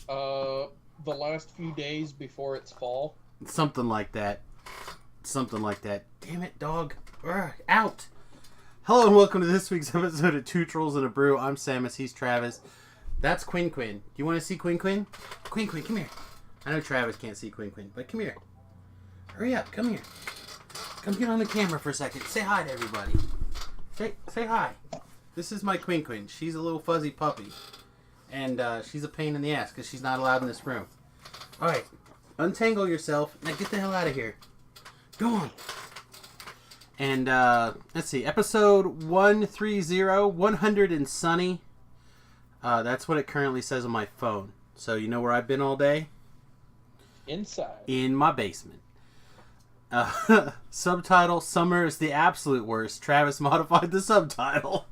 Uh, the last few days before it's fall. Something like that. Something like that. Damn it, dog. Urgh, out. Hello and welcome to this week's episode of Two Trolls and a Brew. I'm Samus, he's Travis. That's Quinn Quinn. Do you want to see Quinn Quinn? Quinn Quinn, come here. I know Travis can't see Quinn Quinn, but come here. Hurry up, come here. Come get on the camera for a second. Say hi to everybody. Say hi. This is my Quinn Quinn. She's a little fuzzy puppy. And she's a pain in the ass because she's not allowed in this room. Alright, untangle yourself. Now get the hell out of here. Go on. And let's see, episode 130, 100 and sunny. That's what it currently says on my phone. So you know where I've been all day? Inside. In my basement. Subtitle, summer is the absolute worst. Travis modified the subtitle.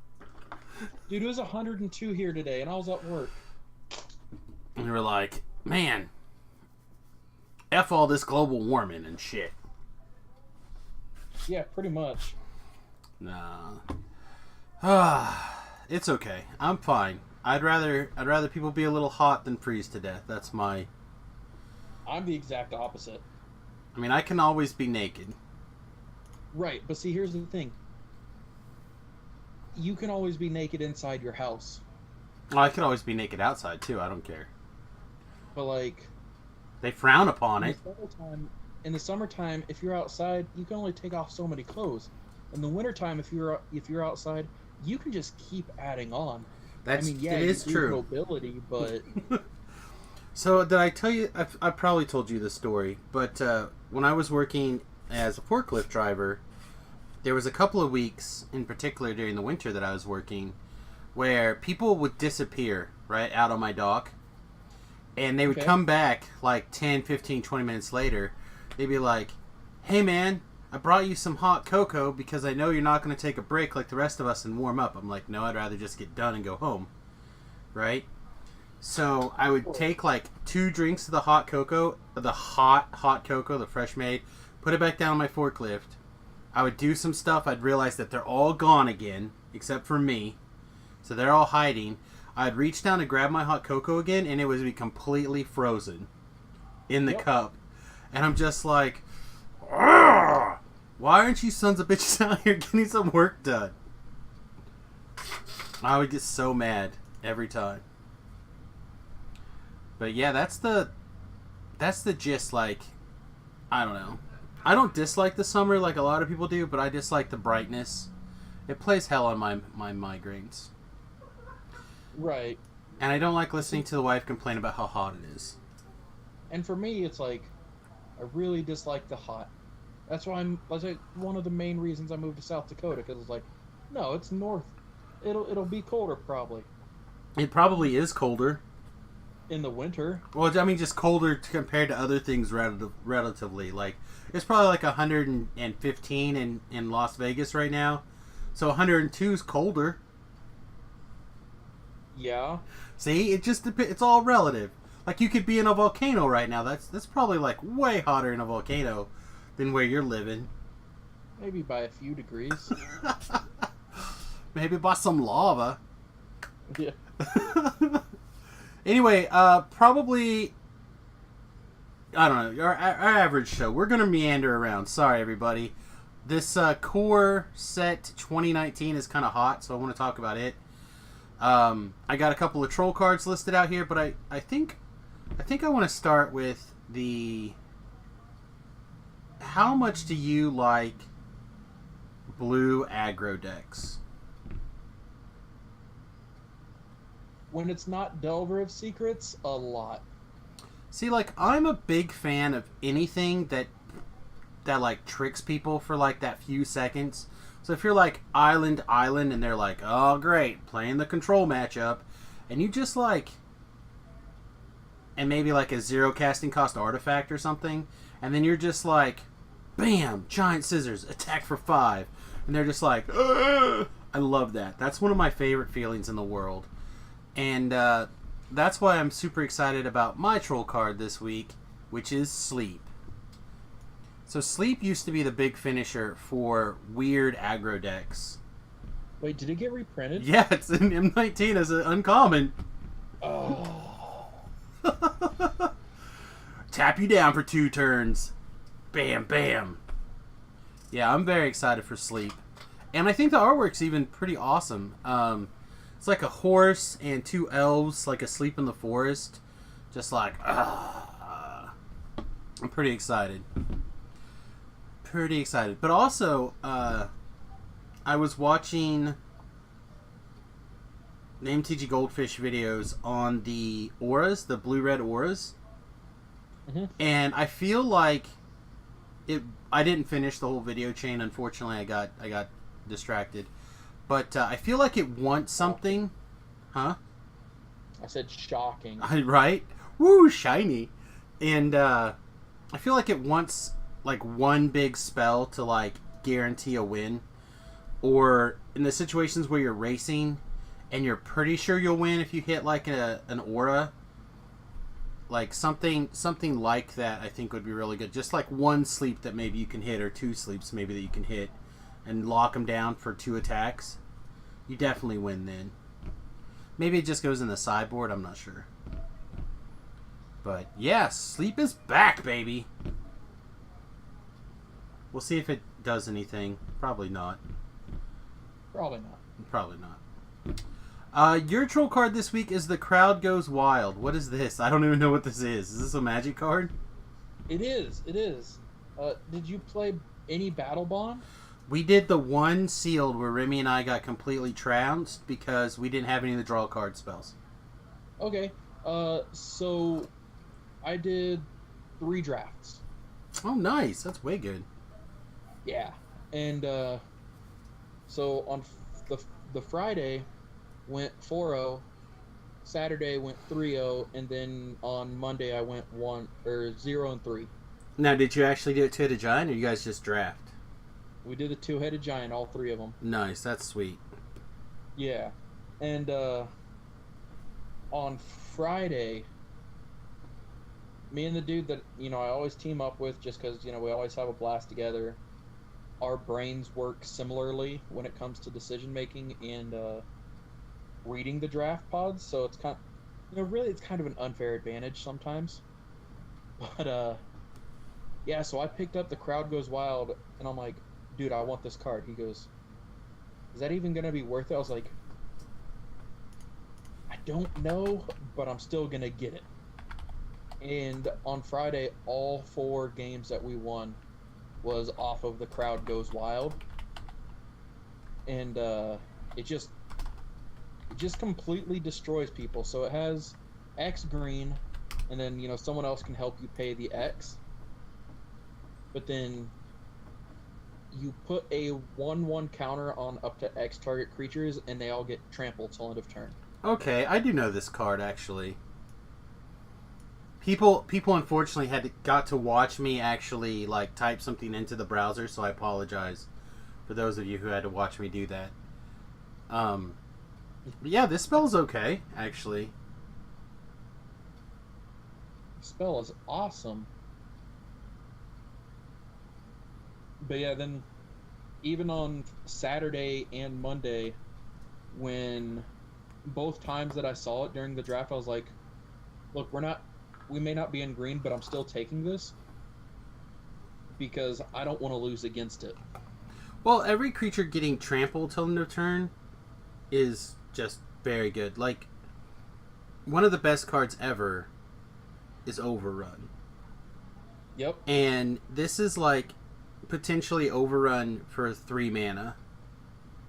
Dude, it was 102 here today, and I was at work. And we were like, man, F all this global warming and shit. Yeah, pretty much. Nah. It's okay. I'm fine. I'd rather people be a little hot than freeze to death. That's my... I'm the exact opposite. I mean, I can always be naked. Right, but see, here's the thing. You can always be naked inside your house. Well, I could always be naked outside, too. I don't care. But, like... They frown upon it. In the summertime, if you're outside, you can only take off so many clothes. In the wintertime, if you're outside, you can just keep adding on. It is true. Mobility, but... So, did I tell you... I probably told you this story, but when I was working as a forklift driver... There was a couple of weeks, in particular during the winter that I was working, where people would disappear, right, out on my dock. And they would come back like 10, 15, 20 minutes later. They'd be like, hey man, I brought you some hot cocoa because I know you're not going to take a break like the rest of us and warm up. I'm like, no, I'd rather just get done and go home. Right? So I would take like 2 drinks of the hot cocoa, the hot cocoa, the fresh made, put it back down on my forklift. I would do some stuff. I'd realize that they're all gone again, except for me. So they're all hiding. I'd reach down to grab my hot cocoa again, and it would be completely frozen in the cup. And I'm just like, why aren't you sons of bitches out here getting some work done? I would get so mad every time. But yeah, that's the gist. Like, I don't know. I don't dislike the summer like a lot of people do, but I dislike the brightness. It plays hell on my migraines. Right. And I don't like listening to the wife complain about how hot it is. And for me, it's like, I really dislike the hot. That's like one of the main reasons I moved to South Dakota, because it's like, no, it's north. It'll be colder probably. It probably is colder. In the winter. Well, I mean, just colder compared to other things relatively. Like, it's probably like 115 in Las Vegas right now. So 102 is colder. Yeah. See, it just depends. It's all relative. Like, you could be in a volcano right now. That's probably like way hotter in a volcano than where you're living. Maybe by a few degrees. Maybe by some lava. Yeah. Anyway, probably, I don't know, our average show. We're going to meander around. Sorry, everybody. This core set 2019 is kind of hot, so I want to talk about it. I got a couple of troll cards listed out here, but I think I want to start with the... How much do you like blue aggro decks? When it's not Delver of Secrets, a lot. See, like, I'm a big fan of anything that like tricks people for like that few seconds. So if you're like island, and they're like, oh great, playing the control matchup, and you just like, and maybe like a 0 casting cost artifact or something, and then you're just like, bam, giant scissors, attack for 5, and they're just like, ugh! I love that. That's one of my favorite feelings in the world. And that's why I'm super excited about my troll card this week, which is Sleep. So Sleep used to be the big finisher for weird aggro decks. Wait, did it get reprinted? Yeah, it's in M19 as an uncommon. Oh. tap you down for 2 turns. Bam, bam. Yeah, I'm very excited for Sleep. And I think the artwork's even pretty awesome. It's like a horse and 2 elves, like asleep in the forest. Just like, I'm pretty excited. Pretty excited. But also, I was watching the MTG Goldfish videos on the auras, the blue-red auras. Mm-hmm. And I feel like I didn't finish the whole video chain. Unfortunately, I got distracted. But I feel like it wants something. Huh? I said shocking. Right? Woo, shiny. And I feel like it wants like one big spell to like guarantee a win. Or in the situations where you're racing and you're pretty sure you'll win if you hit like an aura. Like something like that I think would be really good. Just like one sleep that maybe you can hit, or 2 sleeps maybe that you can hit and lock them down for 2 attacks. You definitely win then. Maybe it just goes in the sideboard, I'm not sure. But yeah, Sleep is back, baby. We'll see if it does anything. Probably not. Probably not. Probably not. Your troll card this week is The Crowd Goes Wild. What is this? I don't even know what this is. Is this a magic card? It is. It is. Did you play any Battle Bond? We did the one sealed where Remy and I got completely trounced because we didn't have any of the draw card spells. Okay. So I did 3 drafts. Oh, nice. That's way good. Yeah. And so on the Friday went 4-0, Saturday went 3-0, and then on Monday I went 0-3. Now, did you actually do it 2-headed giant, or you guys just draft? We did a 2-headed giant, all 3 of them. Nice, that's sweet. Yeah. And on Friday, me and the dude that, I always team up with just because, we always have a blast together, our brains work similarly when it comes to decision making and reading the draft pods, so it's kind of, really it's kind of an unfair advantage sometimes. But yeah, so I picked up The Crowd Goes Wild, and I'm like, dude, I want this card. He goes, is that even gonna be worth it? I was like, I don't know, but I'm still gonna get it. And on Friday, all 4 games that we won was off of The Crowd Goes Wild. And it just completely destroys people. So it has X green, and then someone else can help you pay the X. But then you put a 1/1 counter on up to X target creatures, and they all get trampled till end of turn. Okay, I do know this card actually. People unfortunately got to watch me actually like type something into the browser, so I apologize for those of you who had to watch me do that. But yeah, this spell's okay, actually. The spell is awesome. But yeah, then even on Saturday and Monday, when both times that I saw it during the draft, I was like, look, we may not be in green, but I'm still taking this because I don't want to lose against it. Well, every creature getting trampled till end of turn is just very good. Like, one of the best cards ever is Overrun. Yep. And this is like potentially Overrun for 3 mana.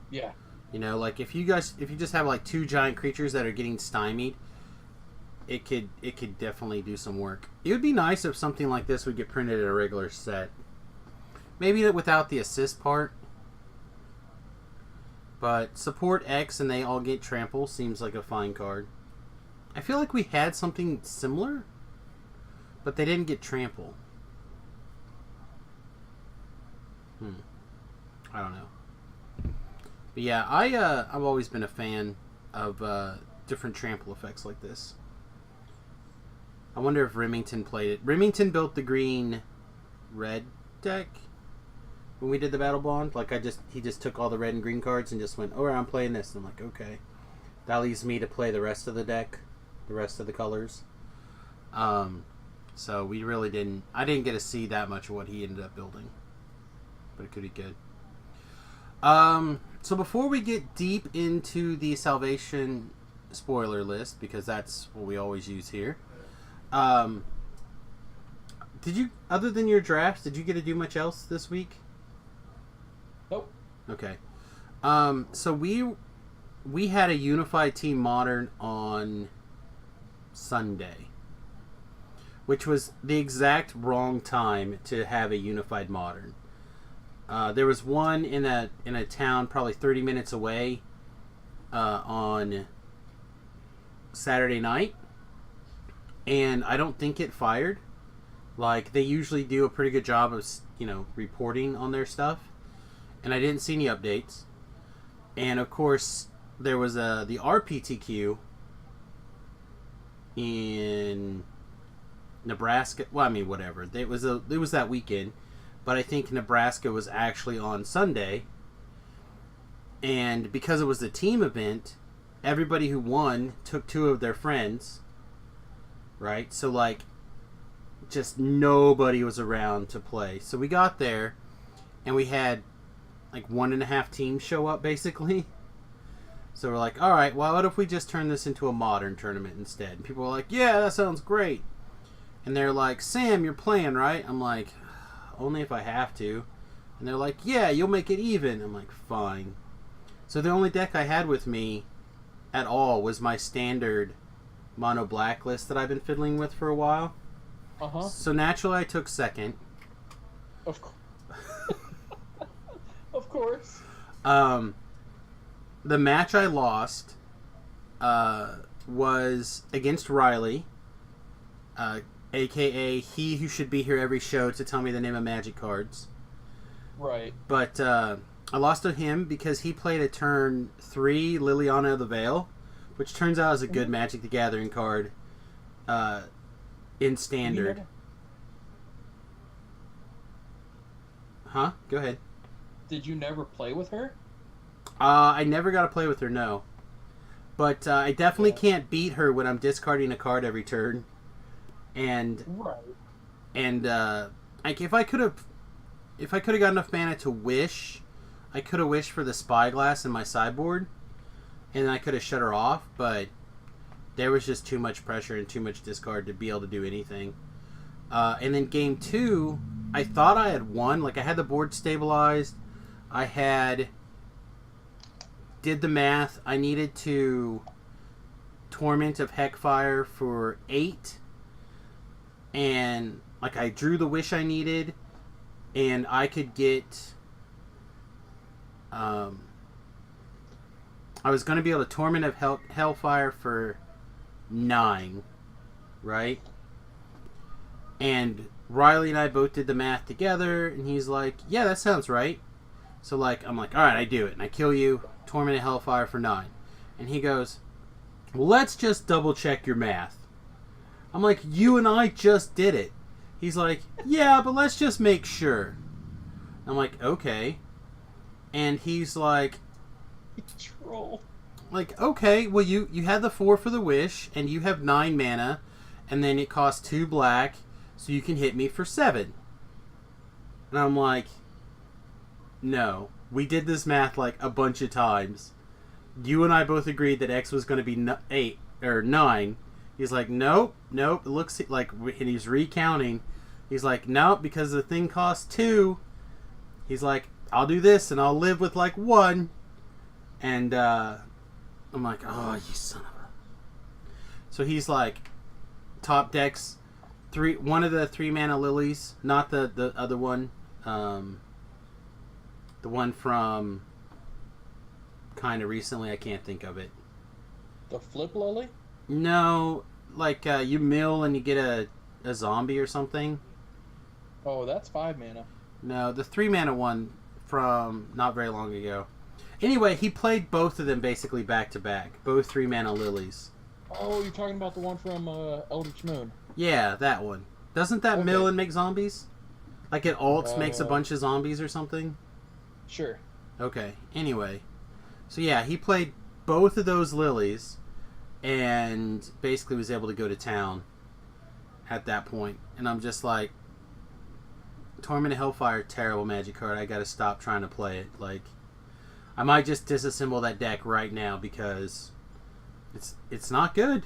Yeah. Like if you just have like 2 giant creatures that are getting stymied, it could definitely do some work. It would be nice if something like this would get printed in a regular set. Maybe without the assist part. But support X and they all get trample seems like a fine card. I feel like we had something similar, but they didn't get trample. I don't know. But yeah, I've always been a fan of different trample effects like this. I wonder if Remington played it. Remington built the green-red deck when we did the Battle Bond. Like he just took all the red and green cards and just went, "Oh, I'm playing this." And I'm like, okay, that leaves me to play the rest of the deck, the rest of the colors. So So we really didn't. I didn't get to see that much of what he ended up building, but it could be good. So before we get deep into the Salvation spoiler list, because that's what we always use here, did you, other than your drafts, did you get to do much else this week? Nope. Okay. So we had a unified team modern on Sunday, which was the exact wrong time to have a unified modern. There was one in a town probably 30 minutes away on Saturday night, and I don't think it fired. Like, they usually do a pretty good job of, reporting on their stuff, and I didn't see any updates. And of course, there was the RPTQ in Nebraska. Well, I mean, whatever. It was that weekend. But I think Nebraska was actually on Sunday. And because it was a team event, everybody who won took 2 of their friends. Right? So, like, just nobody was around to play. So we got there, and we had, like, 1.5 teams show up, basically. So we're like, alright, well, what if we just turn this into a modern tournament instead? And people were like, yeah, that sounds great. And they're like, Sam, you're playing, right? I'm like, only if I have to. And they're like, yeah, you'll make it even. I'm like, fine. So the only deck I had with me at all was my standard mono black list that I've been fiddling with for a while. So naturally I took second. Of course. Of course. The match I lost was against Riley, a.k.a. he who should be here every show to tell me the name of Magic cards. Right. But I lost to him because he played a turn 3 Liliana of the Veil, which turns out is a good Magic the Gathering card in Standard. Huh? Go ahead. Did you never play with her? I never got to play with her, no. But I definitely can't beat her when I'm discarding a card every turn. And like if I could have got enough mana to wish, I could have wished for the Spyglass in my sideboard, and I could have shut her off. But there was just too much pressure and too much discard to be able to do anything. And then game 2, I thought I had won. Like, I had the board stabilized. I did the math. I needed to Torment of Heckfire for 8. And, like, I drew the wish I needed. And I could get... I was going to be able to Torment of Hellfire for 9. Right? And Riley and I both did the math together. And he's like, yeah, that sounds right. So, like, I'm like, alright, I do it. And I kill you, Torment of Hellfire for 9. And he goes, well, let's just double check your math. I'm like, you and I just did it. He's like, yeah, but let's just make sure. I'm like, okay. And he's like, troll. Like, okay, well, you had the 4 for the wish, and you have 9 mana, and then it costs 2 black, so you can hit me for 7. And I'm like, no. We did this math like a bunch of times. You and I both agreed that X was going to be 8 or 9. He's like, nope. It looks like, and he's recounting. He's like, nope, because the thing costs 2. He's like, I'll do this and I'll live with like 1. And I'm like, oh, you son of a. So he's like, top decks, 1 of the 3 mana lilies, not the other one. The one from kind of recently, I can't think of it. The flip lily? No, like you mill and you get a zombie or something. Oh, that's 5 mana. No, the 3 mana one from not very long ago. Anyway, he played both of them basically back to back. Both 3 mana lilies. Oh, you're talking about the one from Eldritch Moon. Yeah, that one. Doesn't that mill and make zombies? Like it alts makes a bunch of zombies or something? Sure. Okay, anyway. So yeah, he played both of those lilies and basically was able to go to town. at that point, and I'm just like, Torment of Hellfire, terrible Magic card. I gotta stop trying to play it. Like, I might just disassemble that deck right now because it's not good.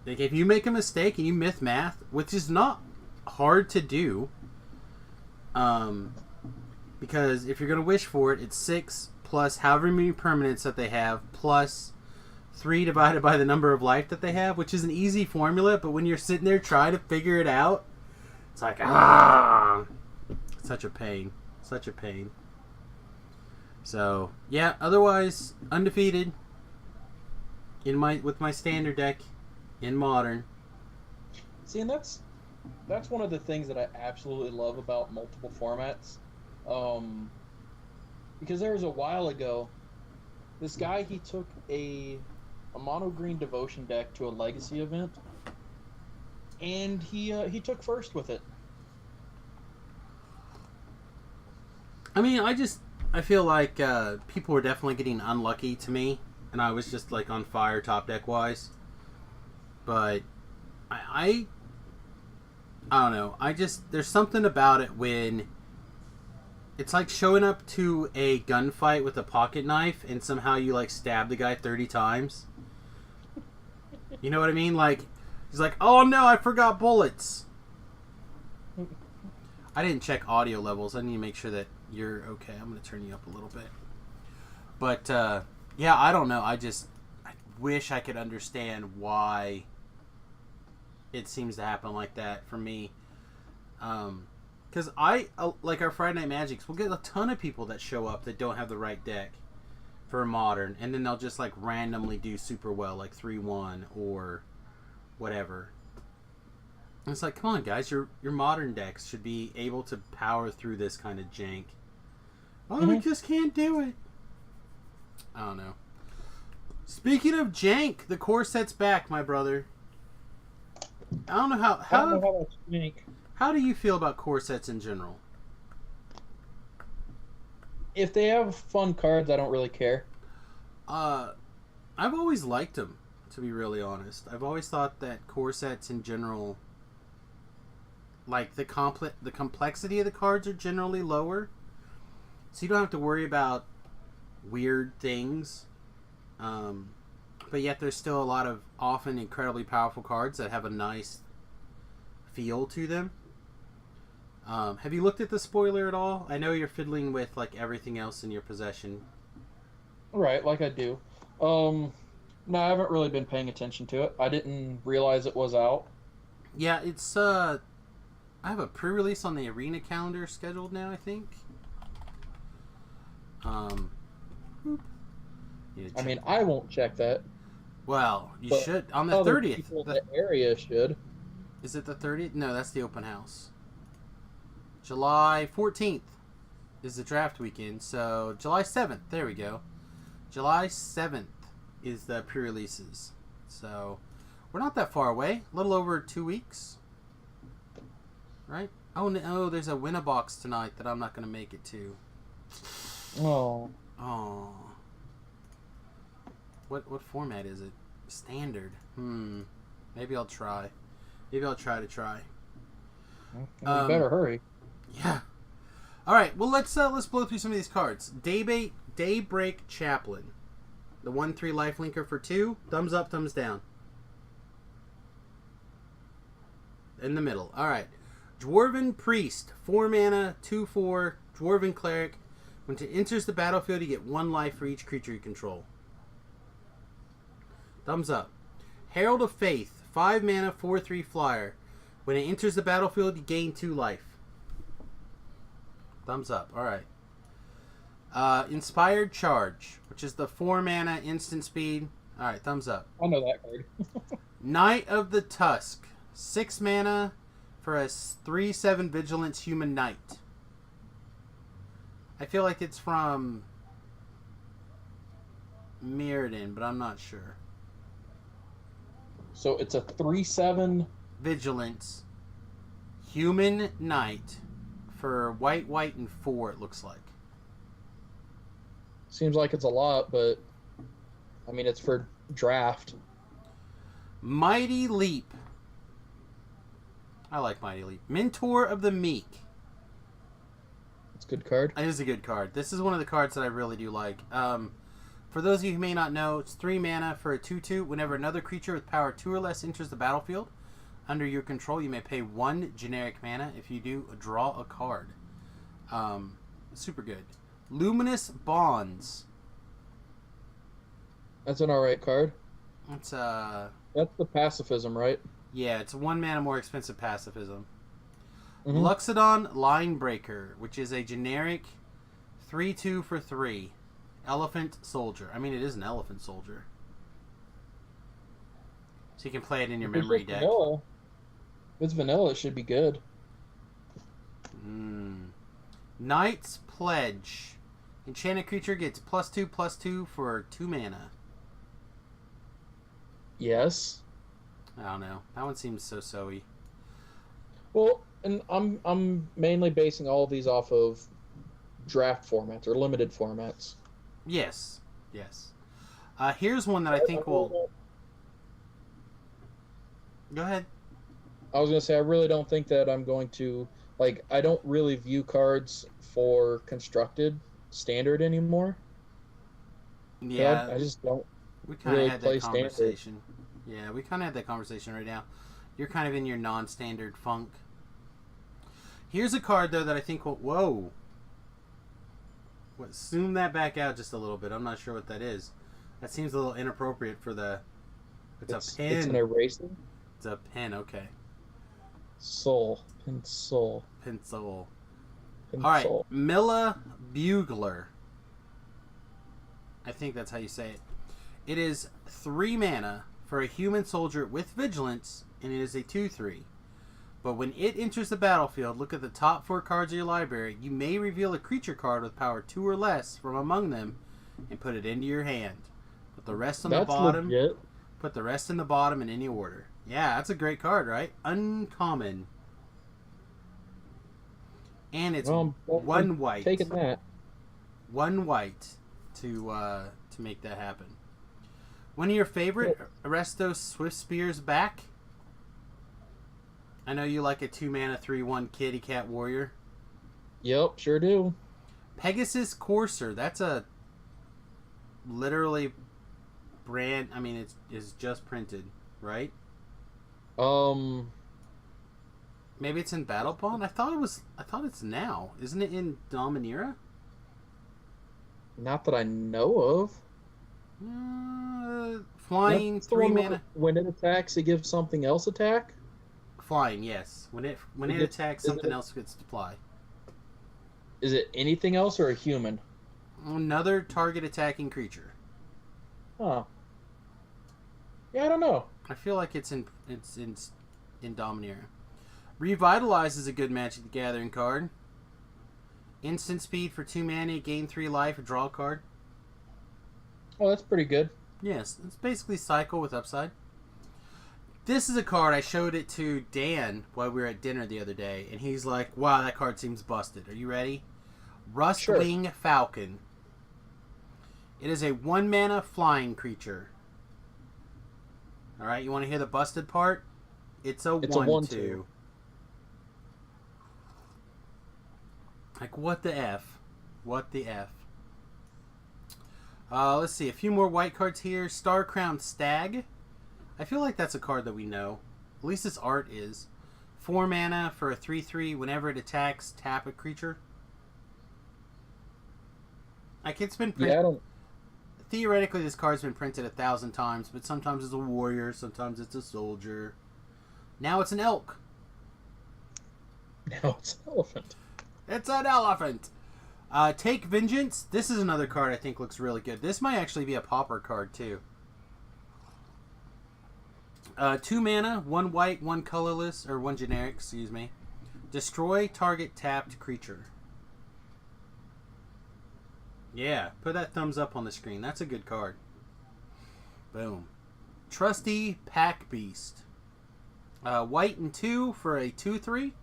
Like, if you make a mistake and you myth math, which is not hard to do, because if you're gonna wish for it, it's 6 plus however many permanents that they have plus 3 divided by the number of life that they have, which is an easy formula, but when you're sitting there trying to figure it out, it's like, such a pain. Such a pain. So, yeah, otherwise, undefeated with my standard deck in Modern. See, and that's one of the things that I absolutely love about multiple formats. Because there was a while ago, this guy, he took a mono green devotion deck to a legacy event, and he took first with it. I mean, I feel like people were definitely getting unlucky to me, and I was just like on fire top deck wise. But I don't know. There's something about it when it's like showing up to a gunfight with a pocket knife and somehow you like stab the guy 30 times. You know what I mean? Like, he's like, oh no, I forgot bullets. I didn't check audio levels. I need to make sure that you're okay. I'm going to turn you up a little bit. But, yeah, I don't know. I wish I could understand why it seems to happen like that for me. Because like our Friday Night Magics, we'll get a ton of people that show up that don't have the right deck for Modern, and then they'll just like randomly do super well, like 3-1 or whatever. And it's like, come on, guys, your Modern decks should be able to power through this kind of jank. Oh, we just can't do it. I don't know. Speaking of jank, the core set's back, my brother. I don't know how do you feel about core sets in general? If they have fun cards, I don't really care. I've always liked them, to be really honest. I've always thought that core sets in general, like the complexity of the cards are generally lower, so you don't have to worry about weird things. But yet there's still a lot of often incredibly powerful cards that have a nice feel to them. Have you looked at the spoiler at all? I know you're fiddling with like everything else in your possession. Right, like I do. No, I haven't really been paying attention to it. I didn't realize it was out. Yeah, it's I have a pre-release on the Arena calendar scheduled now, I think. I mean, I won't check that. Well, you should on the 30th. People in the area should. Is it the 30th? No, that's the open house. July 14th is the draft weekend, so July 7th. There we go. July 7th is the pre-releases. So we're not that far away. A little over 2 weeks. Right? Oh, no, there's a win-a-box tonight that I'm not going to make it to. Oh. Oh. What format is it? Standard. Maybe I'll try. Maybe I'll try to try. You better hurry. Yeah. All right. Well, let's blow through some of these cards. Daybreak Chaplain, the 1/3 lifelinker for 2. Thumbs up, thumbs down. In the middle. All right. Dwarven Priest, 4 mana, 2/4, Dwarven Cleric. When it enters the battlefield, you get 1 life for each creature you control. Thumbs up. Herald of Faith, 5 mana, 4/3 flyer. When it enters the battlefield, you gain 2 life. Thumbs up. All right. Inspired Charge, which is the 4 mana instant speed. All right. Thumbs up. I know that card. Knight of the Tusk, 6 mana for a 3/7 Vigilance Human Knight. I feel like it's from Mirrodin, but I'm not sure. So it's a 3/7 Vigilance Human Knight for white, and 4, it looks like. Seems like it's a lot, but I mean, it's for draft. Mighty Leap, I like Mighty Leap. Mentor of the Meek. It's a good card. It is a good card. This is one of the cards that I really do like. For those of you who may not know, it's 3 mana for a 2/2. Whenever another creature with power 2 or less enters the battlefield under your control, you may pay 1 generic mana. If you do, draw a card. Super good. Luminous Bonds. That's an alright card. It's That's the pacifism, right? yeah, it's 1 mana more expensive pacifism. Mm-hmm. Luxodon Linebreaker, which is a generic 3/2 for 3. Elephant Soldier. I mean, it is an Elephant Soldier. So you can play it in your memory deck. Vanilla. If it's vanilla, it should be good. Knight's Pledge. Enchanted creature gets +2/+2 for 2 mana. Yes. I don't know. That one seems so-y. Well, and I'm mainly basing all of these off of draft formats or limited formats. Yes. Here's one that I think will... Go ahead. I was going to say, I really don't think that I'm going to... Like, I don't really view cards for constructed standard anymore. Yeah. I just don't We kind of really had play that standard. conversation. Yeah, we kind of had that conversation right now. You're kind of in your non-standard funk. Here's a card, though, that I think will... Whoa. Zoom that back out just a little bit. I'm not sure what that is. That seems a little inappropriate for the... It's a pen. It's an eraser? It's a pen, okay. Soul. Pencil. Pencil. Pencil. Alright, Milla Bugler. I think that's how you say it. It is 3 mana for a human soldier with vigilance, and it is a 2/3. But when it enters the battlefield, look at the top 4 cards of your library. You may reveal a creature card with power 2 or less from among them and put it into your hand. Put the rest on the bottom. Legit. Put the rest in the bottom in any order. Yeah, that's a great card, right? Uncommon. And it's Well, one white. Taking that. 1 white to make that happen. One of your favorite Arestos Swift Spears back. I know you like a 2 mana 3/1 Kitty Cat Warrior. Yep, sure do. Pegasus Courser. That's a literally brand. I mean, it's just printed, right? Maybe it's in Battle Bond. I thought it's now. Isn't it in Dominaria? Not that I know of. Flying That's the 3 one where mana. when it attacks, it gives something else attack. Flying, yes. When it attacks, something else gets to fly. Is it anything else or a human? Another target attacking creature. Huh. Yeah, I don't know. I feel like it's in Dominaria. Revitalize is a good Magic the Gathering card. Instant speed for 2 mana, gain 3 life, draw a card. Oh, that's pretty good. Yes, it's basically Cycle with upside. This is a card I showed it to Dan while we were at dinner the other day, and he's like, wow, that card seems busted. Are you ready? Rustwing Falcon. It is a 1 mana flying creature. Alright, you want to hear the busted part? It's a 1/2. Like, what the F? What the F? Let's see, a few more white cards here. Star Crowned Stag. I feel like that's a card that we know. At least its art is. 4 mana for a 3/3. Whenever it attacks, tap a creature. Like, it's been printed. Yeah, I don't. Theoretically, this card's been printed 1,000 times, but sometimes it's a warrior, sometimes it's a soldier. Now it's an elk. No, it's an elephant. It's an elephant. Take Vengeance. This is another card I think looks really good. This might actually be a popper card, too. 2 mana, 1 white, 1 colorless, or 1 generic, excuse me. Destroy target tapped creature. Yeah, put that thumbs up on the screen. That's a good card. Boom. Trusty Pack Beast. White and 2 for a 2/3.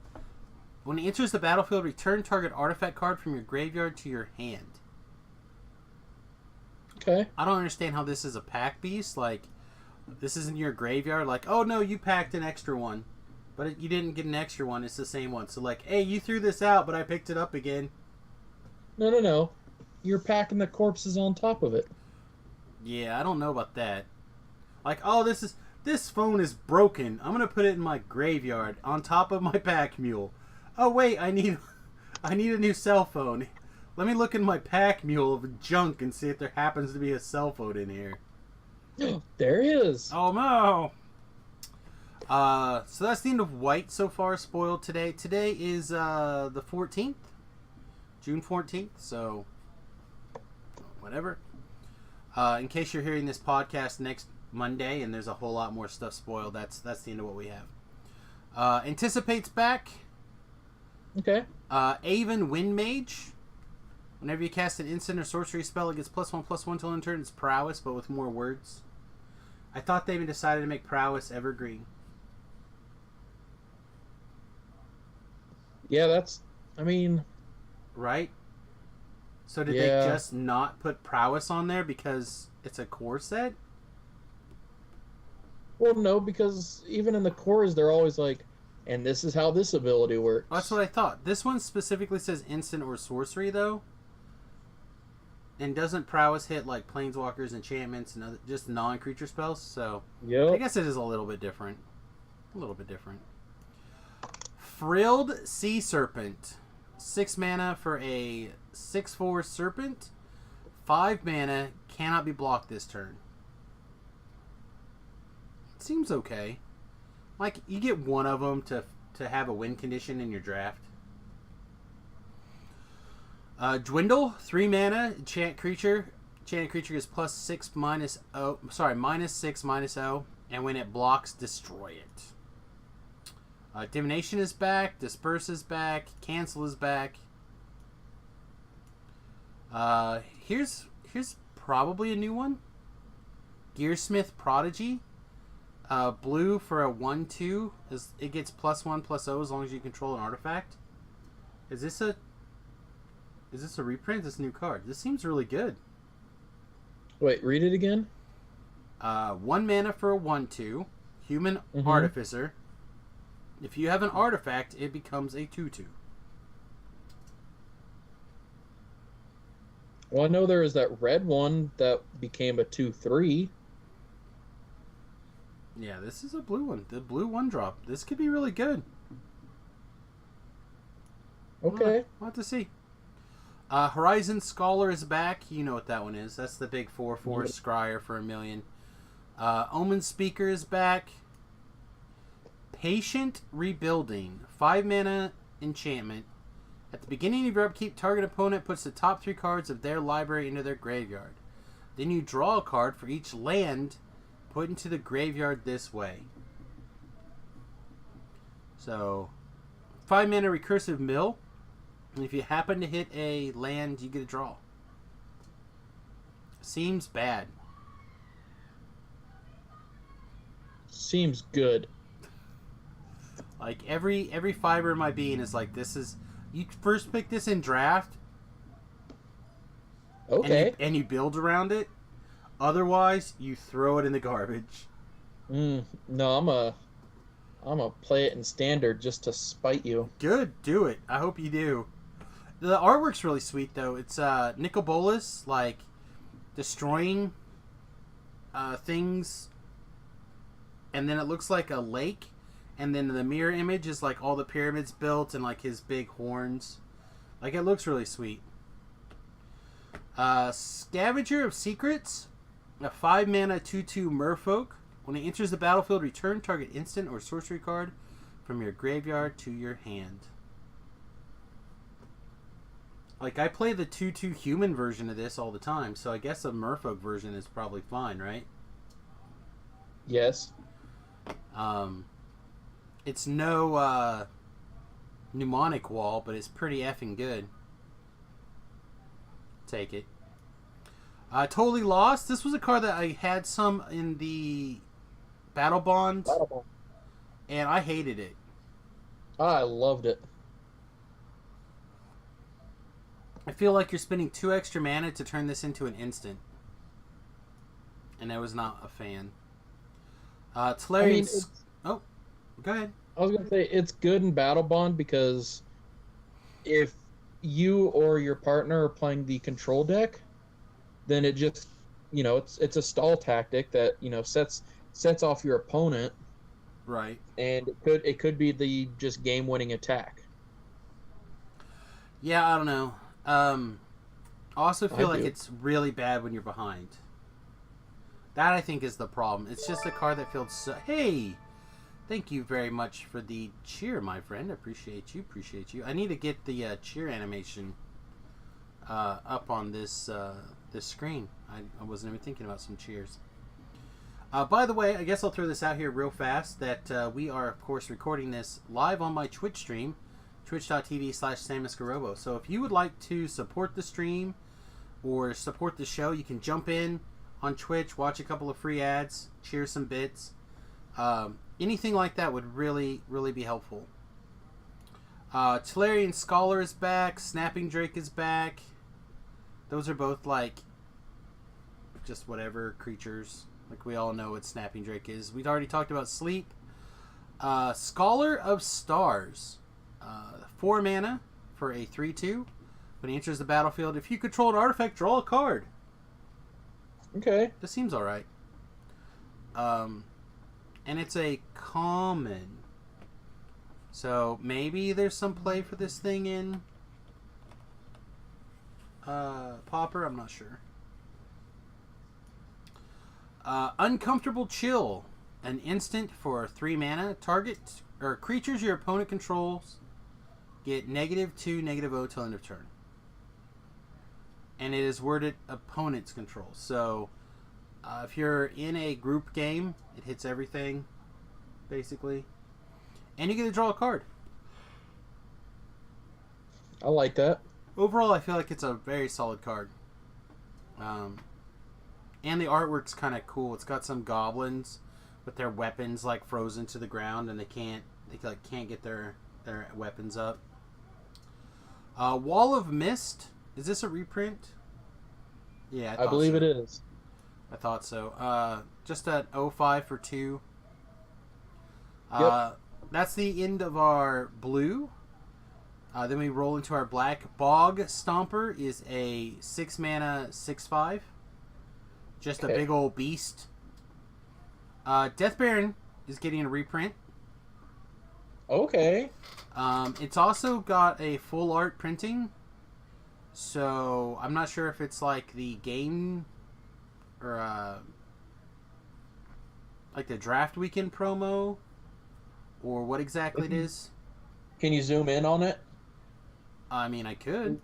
When it enters the battlefield, return target artifact card from your graveyard to your hand. Okay. I don't understand how this is a pack beast. Like, this isn't your graveyard. Like, oh no, you packed an extra one. But you didn't get an extra one. It's the same one. So like, hey, you threw this out, but I picked it up again. No. You're packing the corpses on top of it. Yeah, I don't know about that. Like, oh, this phone is broken. I'm gonna put it in my graveyard on top of my pack mule. Oh wait, I need a new cell phone. Let me look in my pack mule of junk and see if there happens to be a cell phone in here. There is. Oh no. So that's the end of white so far spoiled today. Today is the 14th, June 14th. So whatever. In case you're hearing this podcast next Monday and there's a whole lot more stuff spoiled, that's the end of what we have. Anticipate's back. Okay. Aven Wind Mage. Whenever you cast an instant or sorcery spell, it gets +1/+1 till end turn. It's prowess, but with more words. I thought they even decided to make prowess evergreen. Yeah, that's. I mean. Right? So did Yeah. they just not put prowess on there because it's a core set? Well, no, because even in the cores, they're always like, and this is how this ability works. Well, that's what I thought. This one specifically says instant or sorcery, though. And doesn't prowess hit like planeswalkers, enchantments, and other, just non-creature spells? So I Yep. guess it is a little bit different. A little bit different. Frilled Sea Serpent. 6 mana for a 6/4 serpent. 5 mana, cannot be blocked this turn. Seems okay. Like, you get one of them to have a win condition in your draft. Dwindle, 3 mana, enchant creature. Enchanted creature is +6 -0. Sorry, -6 -0. And when it blocks, destroy it. Divination is back. Disperse is back. Cancel is back. Here's probably a new one. Gearsmith Prodigy. Blue for a 1/2. It gets +1/+0 as long as you control an artifact. Is this a reprint? This new card. This seems really good. Wait, read it again. 1 mana for a 1/2. Human Artificer. If you have an artifact, it becomes a 2/2. Well, I know there was that red one that became a 2/3. Yeah, this is a blue one. The blue 1-drop. This could be really good. Okay. We'll have to see. Horizon Scholar is back. You know what that one is. That's the big 4/4 scryer for 1 million. Omen Speaker is back. Patient Rebuilding. 5 mana enchantment. At the beginning of your upkeep, target opponent puts the top 3 cards of their library into their graveyard. Then you draw a card for each land put into the graveyard this way. So, 5 mana Recursive Mill. And if you happen to hit a land, you get a draw. Seems bad. Seems good. Like, every fiber in my being is like, this is... You first pick this in draft. Okay. And you build around it. Otherwise, you throw it in the garbage. No, I'm a play it in standard just to spite you. Good, do it. I hope you do. The artwork's really sweet, though. It's Nicol Bolas, like, destroying things. And then it looks like a lake. And then the mirror image is like all the pyramids built and like his big horns. Like, it looks really sweet. Scavenger of Secrets. A 5 mana 2/2 merfolk. When it enters the battlefield, return target instant or sorcery card from your graveyard to your hand. Like, I play the 2/2 human version of this all the time, so I guess a merfolk version is probably fine, right? Yes. It's no mnemonic wall, but it's pretty effing good. Take it. Totally Lost. This was a card that I had some in the Battle Bond, and I hated it. I loved it. I feel like you're spending 2 extra mana to turn this into an instant. And I was not a fan. Tolarian... Oh, go ahead. I was gonna say it's good in Battle Bond because if you or your partner are playing the control deck, then it just it's a stall tactic that sets off your opponent, Right. and it could be the just game winning attack. Yeah, I don't know. I also I feel like do. it's really bad when you're behind. That I think is the problem. It's just a card that feels so. Hey, thank you very much for the cheer, my friend. Appreciate you. Appreciate you. I need to get the cheer animation up on this screen. I wasn't even thinking about some cheers. By the way, I guess I'll throw this out here real fast that we are, of course, recording this live on my Twitch stream, twitch.tv/SamusGarobo. So if you would like to support the stream or support the show, you can jump in on Twitch, watch a couple of free ads, cheer some bits. Anything like that would really, really be helpful. Tolarian Scholar is back. Snapping Drake is back. Those are both like just whatever creatures. Like we all know what Snapping Drake is. We'd already talked about Sleep. Scholar of Stars. 4 mana for a 3/2. When he enters the battlefield, if you control an artifact, draw a card. Okay. This seems alright. And it's a common. So maybe there's some play for this thing in Pauper. I'm not sure. Uncomfortable Chill. An instant for 3 mana. Target or creatures your opponent controls get -2, -0 till end of turn. And it is worded opponent's control. So if you're in a group game, it hits everything, basically. And you get to draw a card. I like that. Overall, I feel like it's a very solid card. And the artwork's kind of cool. It's got some goblins with their weapons like frozen to the ground, and they can't get their weapons up. Wall of Mist. Is this a reprint? Yeah, I believe so. it is. I thought so. Just at 05 for 2. Yep. That's the end of our blue. Then we roll into our black. Bog Stomper is a 6 mana 6/5. Just Okay. a big old beast. Death Baron is getting a reprint. Okay. It's also got a full art printing. So I'm not sure if it's like the game or like the draft weekend promo or what exactly it is. Can you zoom in on it? I mean, I could.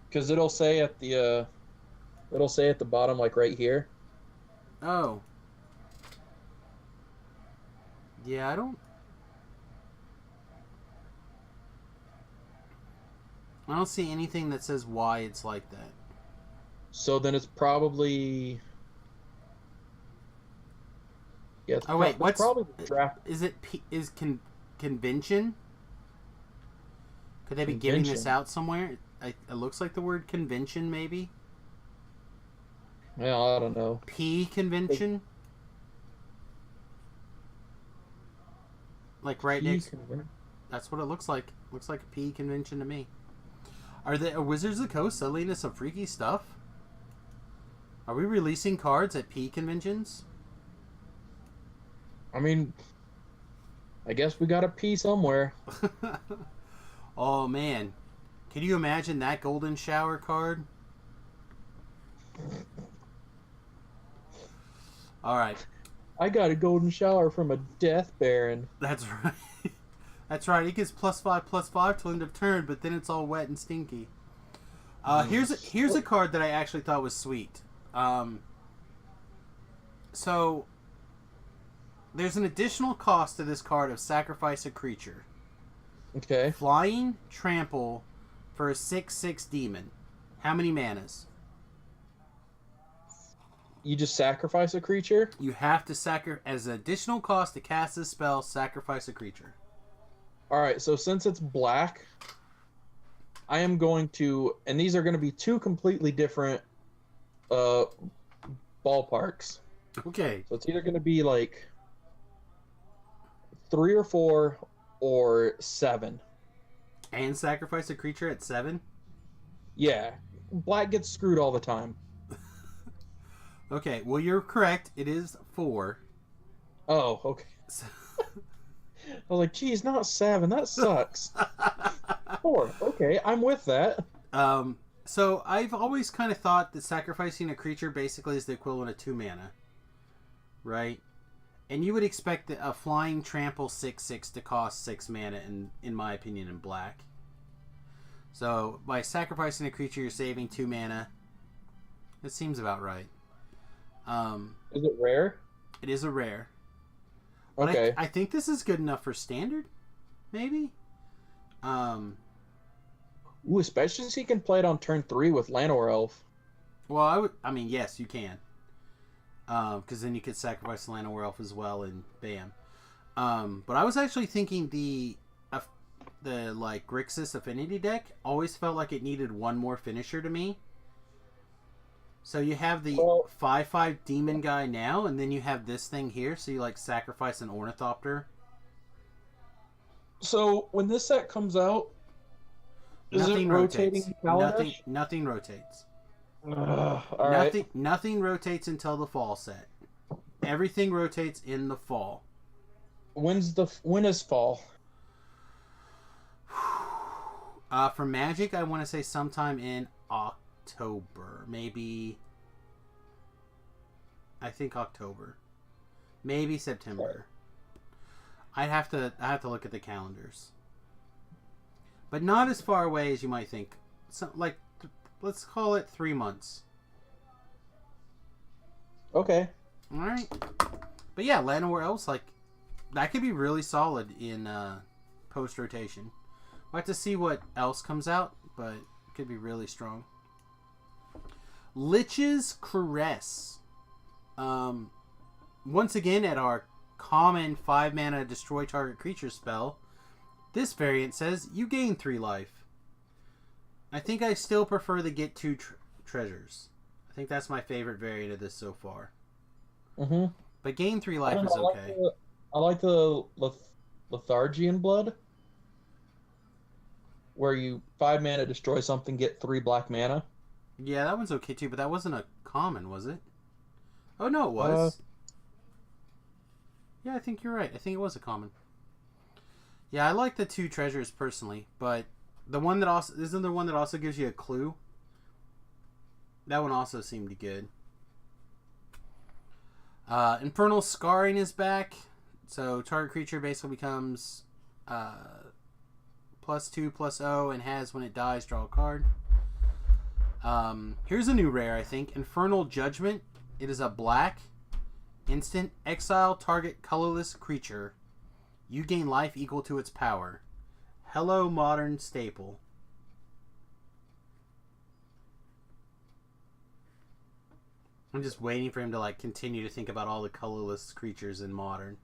Because it'll say at the bottom, like right here. Oh. Yeah, I don't see anything that says why it's like that. So then it's probably it's Oh wait, it's what's probably the draft is it? Convention? Could they be giving this convention. out somewhere? It looks like the word convention, maybe. Well, I don't know. P convention. Like right next. That's what it looks like. Looks like a P convention to me. Are Wizards of the Coast selling us some freaky stuff? Are we releasing cards at P conventions? I mean, I guess we got a P somewhere. Oh man, can you imagine that golden shower card? All right, I got a golden shower from a Death Baron. that's right. That's right. It gets +5/+5 till end of turn, but then it's all wet and stinky. Here's a card that I actually thought was sweet. So there's an additional cost to this card of sacrifice a creature. Okay. Flying trample for a 6/6 demon. How many manas? You just sacrifice a creature? You have to as an additional cost to cast this spell, sacrifice a creature. All right, so since it's black, I am going to, and these are going to be two completely different ballparks. Okay. So it's either going to be like 3 or 4 or 7. And sacrifice a creature at 7? Yeah, black gets screwed all the time. Okay, well, you're correct. It is 4. Oh, okay. I was like, geez, not 7. That sucks. 4. Okay, I'm with that. So I've always kind of thought that sacrificing a creature basically is the equivalent of 2 mana, right? And you would expect a flying trample 6/6 to cost 6 mana, in my opinion, in black. So by sacrificing a creature, you're saving 2 mana. It seems about right. Is it rare? It is a rare. But Okay. I think this is good enough for standard, maybe. Ooh, especially since he can play it on turn 3 with Llanowar Elf. Well, I mean, yes, you can. Because then you could sacrifice Llanowar Elf as well, and bam. But I was actually thinking the like Grixis Affinity deck always felt like it needed one more finisher to me. So you have the 5/5 demon guy now, and then you have this thing here. So you like sacrifice an Ornithopter. So when this set comes out, is Nothing it rotating rotates. Kaladesh? Nothing rotates. All right. Nothing rotates until the fall set. Everything rotates in the fall. When is fall? For Magic, I want to say sometime in October, maybe. I think October, maybe September. I have to look at the calendars, but not as far away as you might think. So, like, let's call it 3 months. Okay. All right, but yeah, Llanowar Elves, like, that could be really solid in post rotation. We'll have to see what else comes out, but it could be really strong. Lich's Caress. Once again, at our common 5 mana destroy target creature spell, this variant says you gain 3 life. I think I still prefer the get 2 treasures. I think that's my favorite variant of this so far. Mm-hmm. But gain 3 life is okay. I like the Lethargian Blood, where you 5 mana destroy something, get 3 black mana. Yeah, that one's okay too, but that wasn't a common, was it? Oh no, it was. Yeah, I think you're right. I think it was a common. Yeah, I like the 2 treasures personally, but the one that also isn't the one that also gives you a clue. That one also seemed good. Infernal Scarring is back, so target creature basically becomes +2/+0 and has when it dies draw a card. Here's a new rare, I think. Infernal Judgment. It is a black instant exile target colorless creature. You gain life equal to its power. Hello, modern staple. I'm just waiting for him to like continue to think about all the colorless creatures in modern.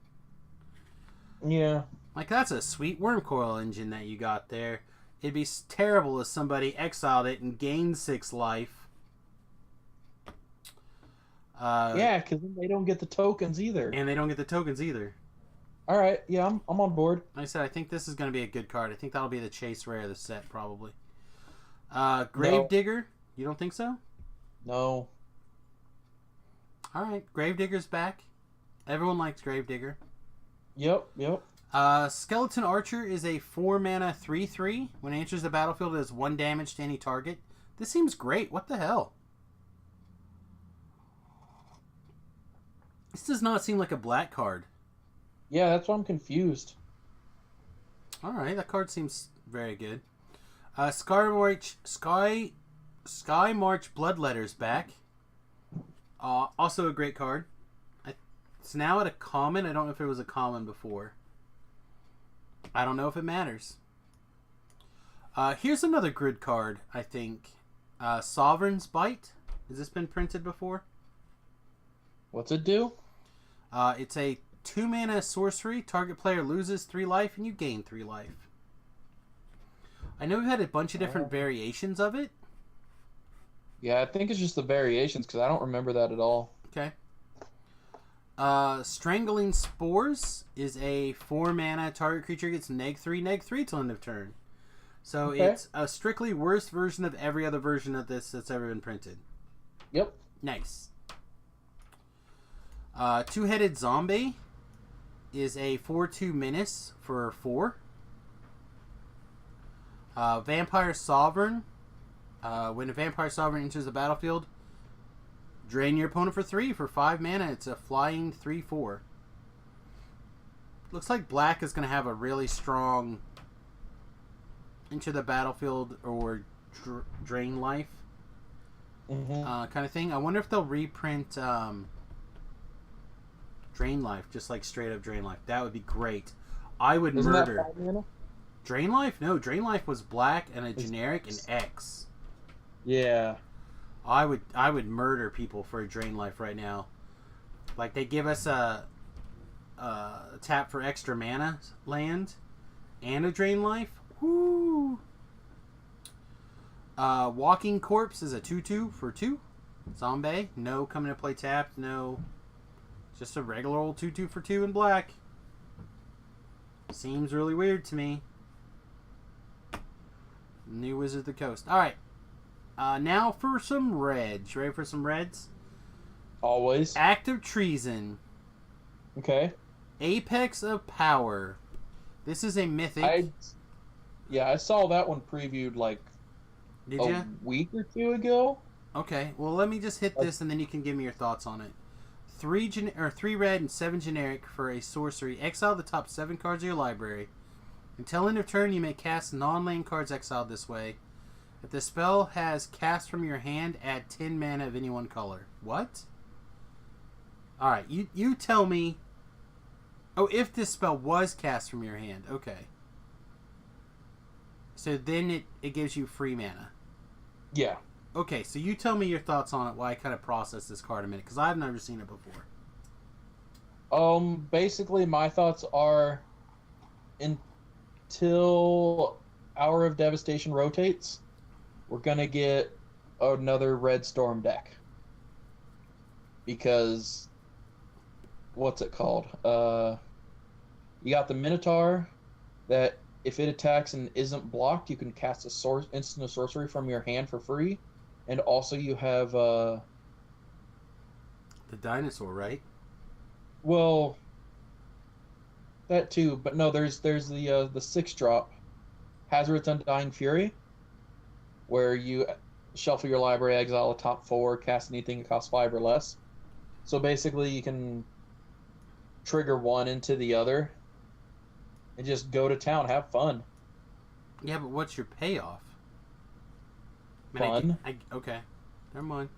Yeah. Like, that's a sweet Wormcoil engine that you got there. It'd be terrible if somebody exiled it and gained 6 life. Yeah, because they don't get the tokens either. And they don't get the tokens either. All right. Yeah, I'm on board. Like I said, I think this is going to be a good card. I think that'll be the chase rare of the set, probably. Gravedigger? You don't think so? No. All right. Gravedigger's back. Everyone likes Gravedigger. Yep. Skeleton Archer is a 4 mana 3/3. When it enters the battlefield, it does 1 damage to any target. This seems great. What the hell? This does not seem like a black card. Yeah, that's why I'm confused. Alright, that card seems very good. Sky March Bloodletter's back. Also a great card. It's now at a common. I don't know if it was a common before. I don't know if it matters. Here's another grid card, I think. Sovereign's Bite. Has this been printed before? What's it do? It's a 2 mana sorcery. Target player loses 3 life and you gain 3 life. I know we've had a bunch of different variations of it. Yeah, I think it's just the variations because I don't remember that at all. Okay. Strangling Spores is a 4 mana target creature gets -3/-3 till end of turn. So Okay. it's a strictly worst version of every other version of this that's ever been printed. Yep. Nice. Two-Headed Zombie is a 4/2 menace for 4. Vampire Sovereign. When a Vampire Sovereign enters the battlefield, drain your opponent for 3 for 5 mana. It's a flying 3/4. Looks like black is going to have a really strong enter the battlefield or drain life kind of thing. I wonder if they'll reprint drain life, just like straight up drain life. That would be great. I would Isn't murder. that 5 mana? Drain life? No, drain life was black and a generic and X. Yeah. I would murder people for a drain life right now. Like they give us a tap for extra mana land and a drain life. Woo! Walking Corpse is a 2/2 for 2. Zombie. No coming to play tapped. No. Just a regular old 2/2 for 2 in black. Seems really weird to me. New Wizard of the Coast. Alright. Now for some reds. You ready for some reds? Always. Act of Treason. Okay. Apex of Power. This is a mythic. I saw that one previewed like Did a you? week or 2 ago. Okay. Well, let me just hit this and then you can give me your thoughts on it. 3 red and 7 generic for a sorcery. Exile the top 7 cards of your library. Until end of turn, you may cast non-land cards exiled this way. If the spell has cast from your hand, add 10 mana of any one color. What? Alright, you tell me. Oh, if this spell was cast from your hand. Okay. So then it gives you free mana. Yeah. Okay, so you tell me your thoughts on it while I kind of process this card a minute, because I've never seen it before. Basically, my thoughts are until Hour of Devastation rotates, we're going to get another Red Storm deck. Because, what's it called? You got the Minotaur that if it attacks and isn't blocked, you can cast instant sorcery from your hand for free. And also you have the dinosaur, right? Well, that too, but no, there's the 6-drop Hazard's Undying Fury, where you shuffle your library, exile a top 4, cast anything that costs 5 or less. So basically, you can trigger one into the other and just go to town, have fun. Yeah, but what's your payoff? Fun. Okay, never mind.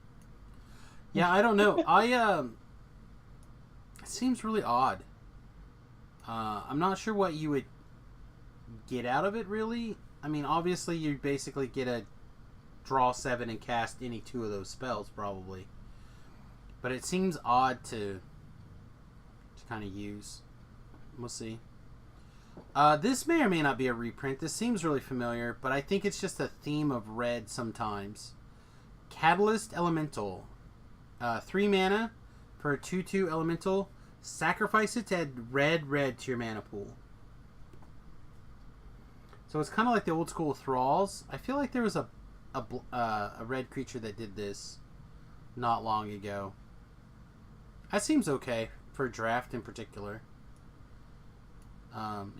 Yeah, I don't know. It seems really odd. I'm not sure what you would get out of it, really. I mean, obviously, you basically get a draw 7 and cast any 2 of those spells, probably. But it seems odd to kind of use. We'll see. This may or may not be a reprint. This seems really familiar, but I think it's just a theme of red sometimes. Catalyst Elemental. 3 mana for a 2/2 Elemental. Sacrifice it to add red to your mana pool. So it's kind of like the old school Thralls. I feel like there was a red creature that did this not long ago. That seems okay for draft in particular.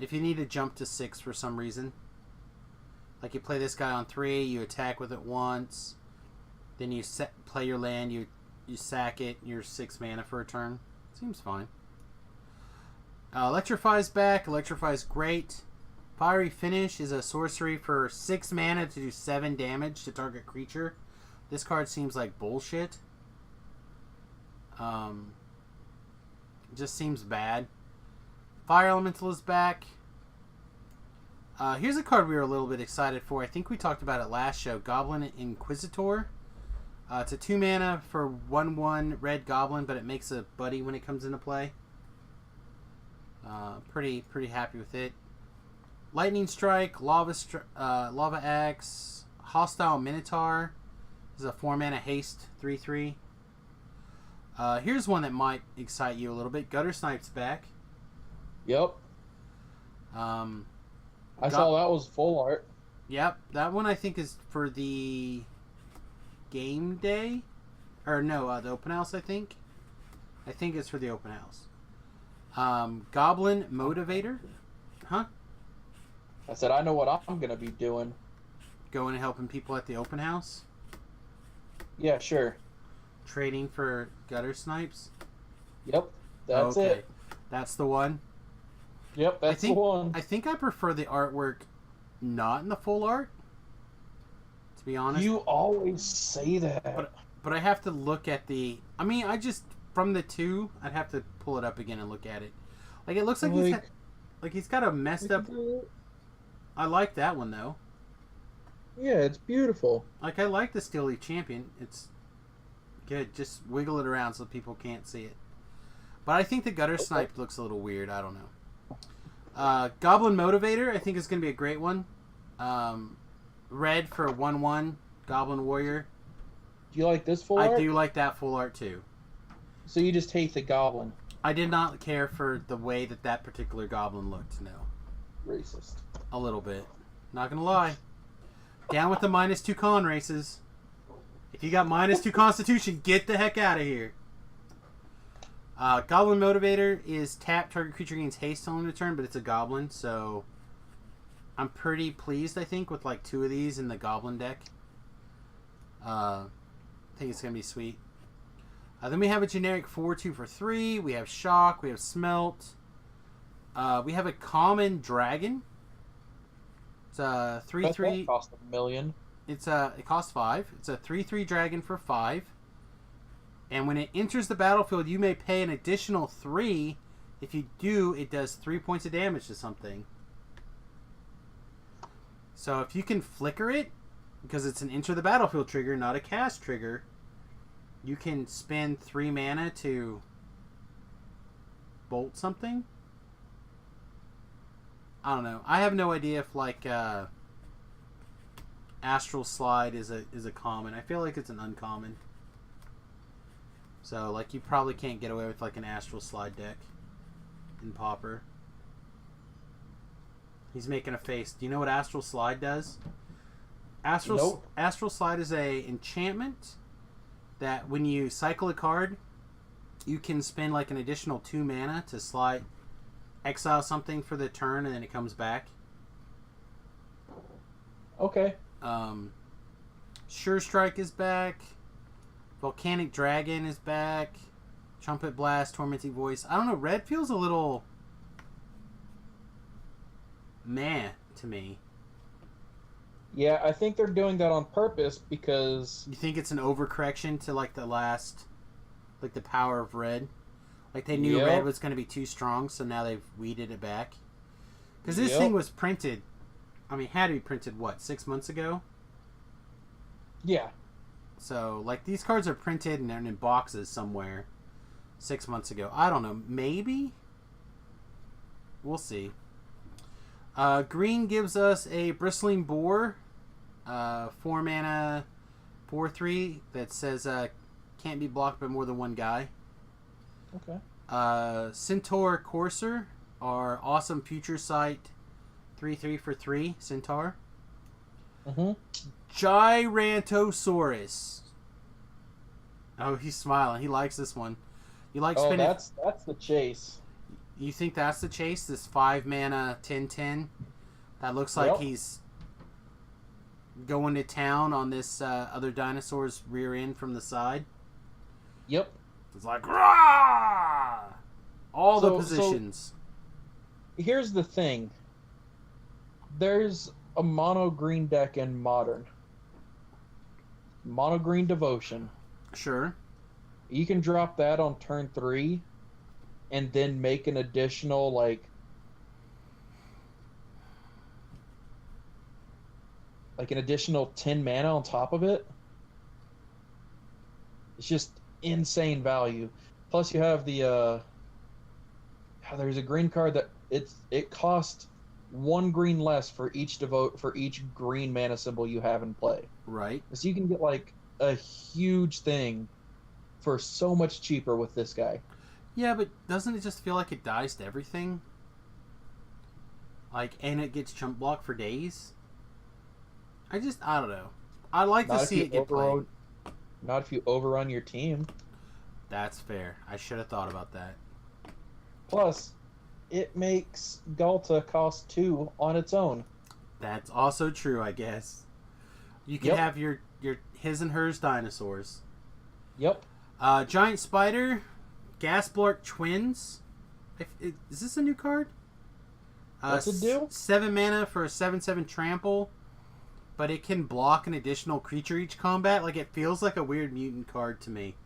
If you need to jump to 6 for some reason, like you play this guy on 3, you attack with it once, then you play your land, you sack it, you're 6 mana for a turn. Seems fine. Electrify's back. Electrify's great. Fiery Finish is a sorcery for 6 mana to do 7 damage to target creature. This card seems like bullshit. Just seems bad. Fire Elemental is back. Here's a card we were a little bit excited for. I think we talked about it last show. Goblin Inquisitor. It's a 2 mana for 1/1 red goblin, but it makes a buddy when it comes into play. Pretty happy with it. Lightning Strike, Lava Axe, Hostile Minotaur. This is a 4 mana haste 3/3. Here's one that might excite you a little bit. Gutter Snipe's back. Yep. Um, I saw that was full art. Yep, that one I think is for the game day, or no, the open house. I think it's for the open house. Goblin Motivator, huh? I said I know what I'm gonna be doing. Going and helping people at the open house. Yeah, sure. Trading for Gutter Snipes. Yep, that's it. That's the one. Yep, that's the one. I think I prefer the artwork not in the full art, to be honest. You always say that. But I have to look at the... I mean, from the two, I'd have to pull it up again and look at it. Like, it looks like he's got a messed up... I like that one, though. Yeah, it's beautiful. Like, I like the Steel Leaf Champion. It's good. Just wiggle it around so people can't see it. But I think the Gutter Snipe looks a little weird. I don't know. Goblin Motivator, I think is going to be a great one. Red for 1/1, Goblin Warrior. Do you like this full art? I do like that full art too. So you just hate the Goblin? I did not care for the way that particular Goblin looked, no. Racist. A little bit. Not going to lie. Down with the -2 con races. If you got -2 Constitution, get the heck out of here. Goblin Motivator is tap, target creature gains haste on return, but it's a goblin, so I'm pretty pleased, I think, with like 2 of these in the goblin deck. I think it's going to be sweet. Then we have a generic 4/2 for 3. We have Shock. We have Smelt. We have a common dragon. It's a 3/3. That cost $1 million. It costs 5. It's a 3/3 dragon for 5. And when it enters the battlefield, you may pay an additional 3. If you do, it does 3 points of damage to something. So if you can flicker it, because it's an enter the battlefield trigger, not a cast trigger, you can spend 3 mana to bolt something. I don't know. I have no idea if like Astral Slide is a common. I feel like it's an uncommon. So, like, you probably can't get away with, like, an Astral Slide deck in Pauper. He's making a face. Do you know what Astral Slide does? Nope. Astral Slide is a enchantment that when you cycle a card, you can spend, like, an additional 2 mana to exile something for the turn, and then it comes back. Okay. Sure Strike is back. Volcanic Dragon is back. Trumpet Blast, Tormenting Voice. I don't know. Red feels a little meh to me. Yeah, I think they're doing that on purpose because... You think it's an overcorrection to like the power of red? Like they knew red was going to be too strong, so now they've weeded it back. Because this thing was printed, I mean, had to be printed, what, 6 months ago? Yeah. So, like, these cards are printed and they're in boxes somewhere 6 months ago. I don't know. Maybe? We'll see. Green gives us a Bristling Boar. 4 mana, 4/3 that says can't be blocked by more than one guy. Okay. Centaur Courser, our awesome Future Sight 3/3 for 3 Centaur. Mm-hmm. Gigantosaurus. Oh, he's smiling. He likes this one. You like spinning? That's the chase. You think that's the chase? This 5 mana 10/10 that looks like he's going to town on this other dinosaur's rear end from the side. Yep. It's like rah! All the positions. So here's the thing. There's a mono green deck in Modern. Mono green Devotion. Sure. You can drop that on turn 3 and then make an additional like an additional 10 mana on top of it. It's just insane value. Plus you have the there's a green card that it costs 1 green less for each green mana symbol you have in play. Right. So you can get like a huge thing for so much cheaper with this guy. Yeah, but doesn't it just feel like it dies to everything? Like, and it gets chump blocked for days? I don't know. I like to Not if see you it get played. overrun, not if you overrun your team. That's fair. I should have thought about that. Plus, it makes Galta cost 2 on its own. That's also true, I guess. You can Yep. have your his and hers dinosaurs. Yep. Giant Spider, Gasblork Twins. Is this a new card? What's it do? 7 mana for a 7/7 trample, but it can block an additional creature each combat. Like, it feels like a weird mutant card to me.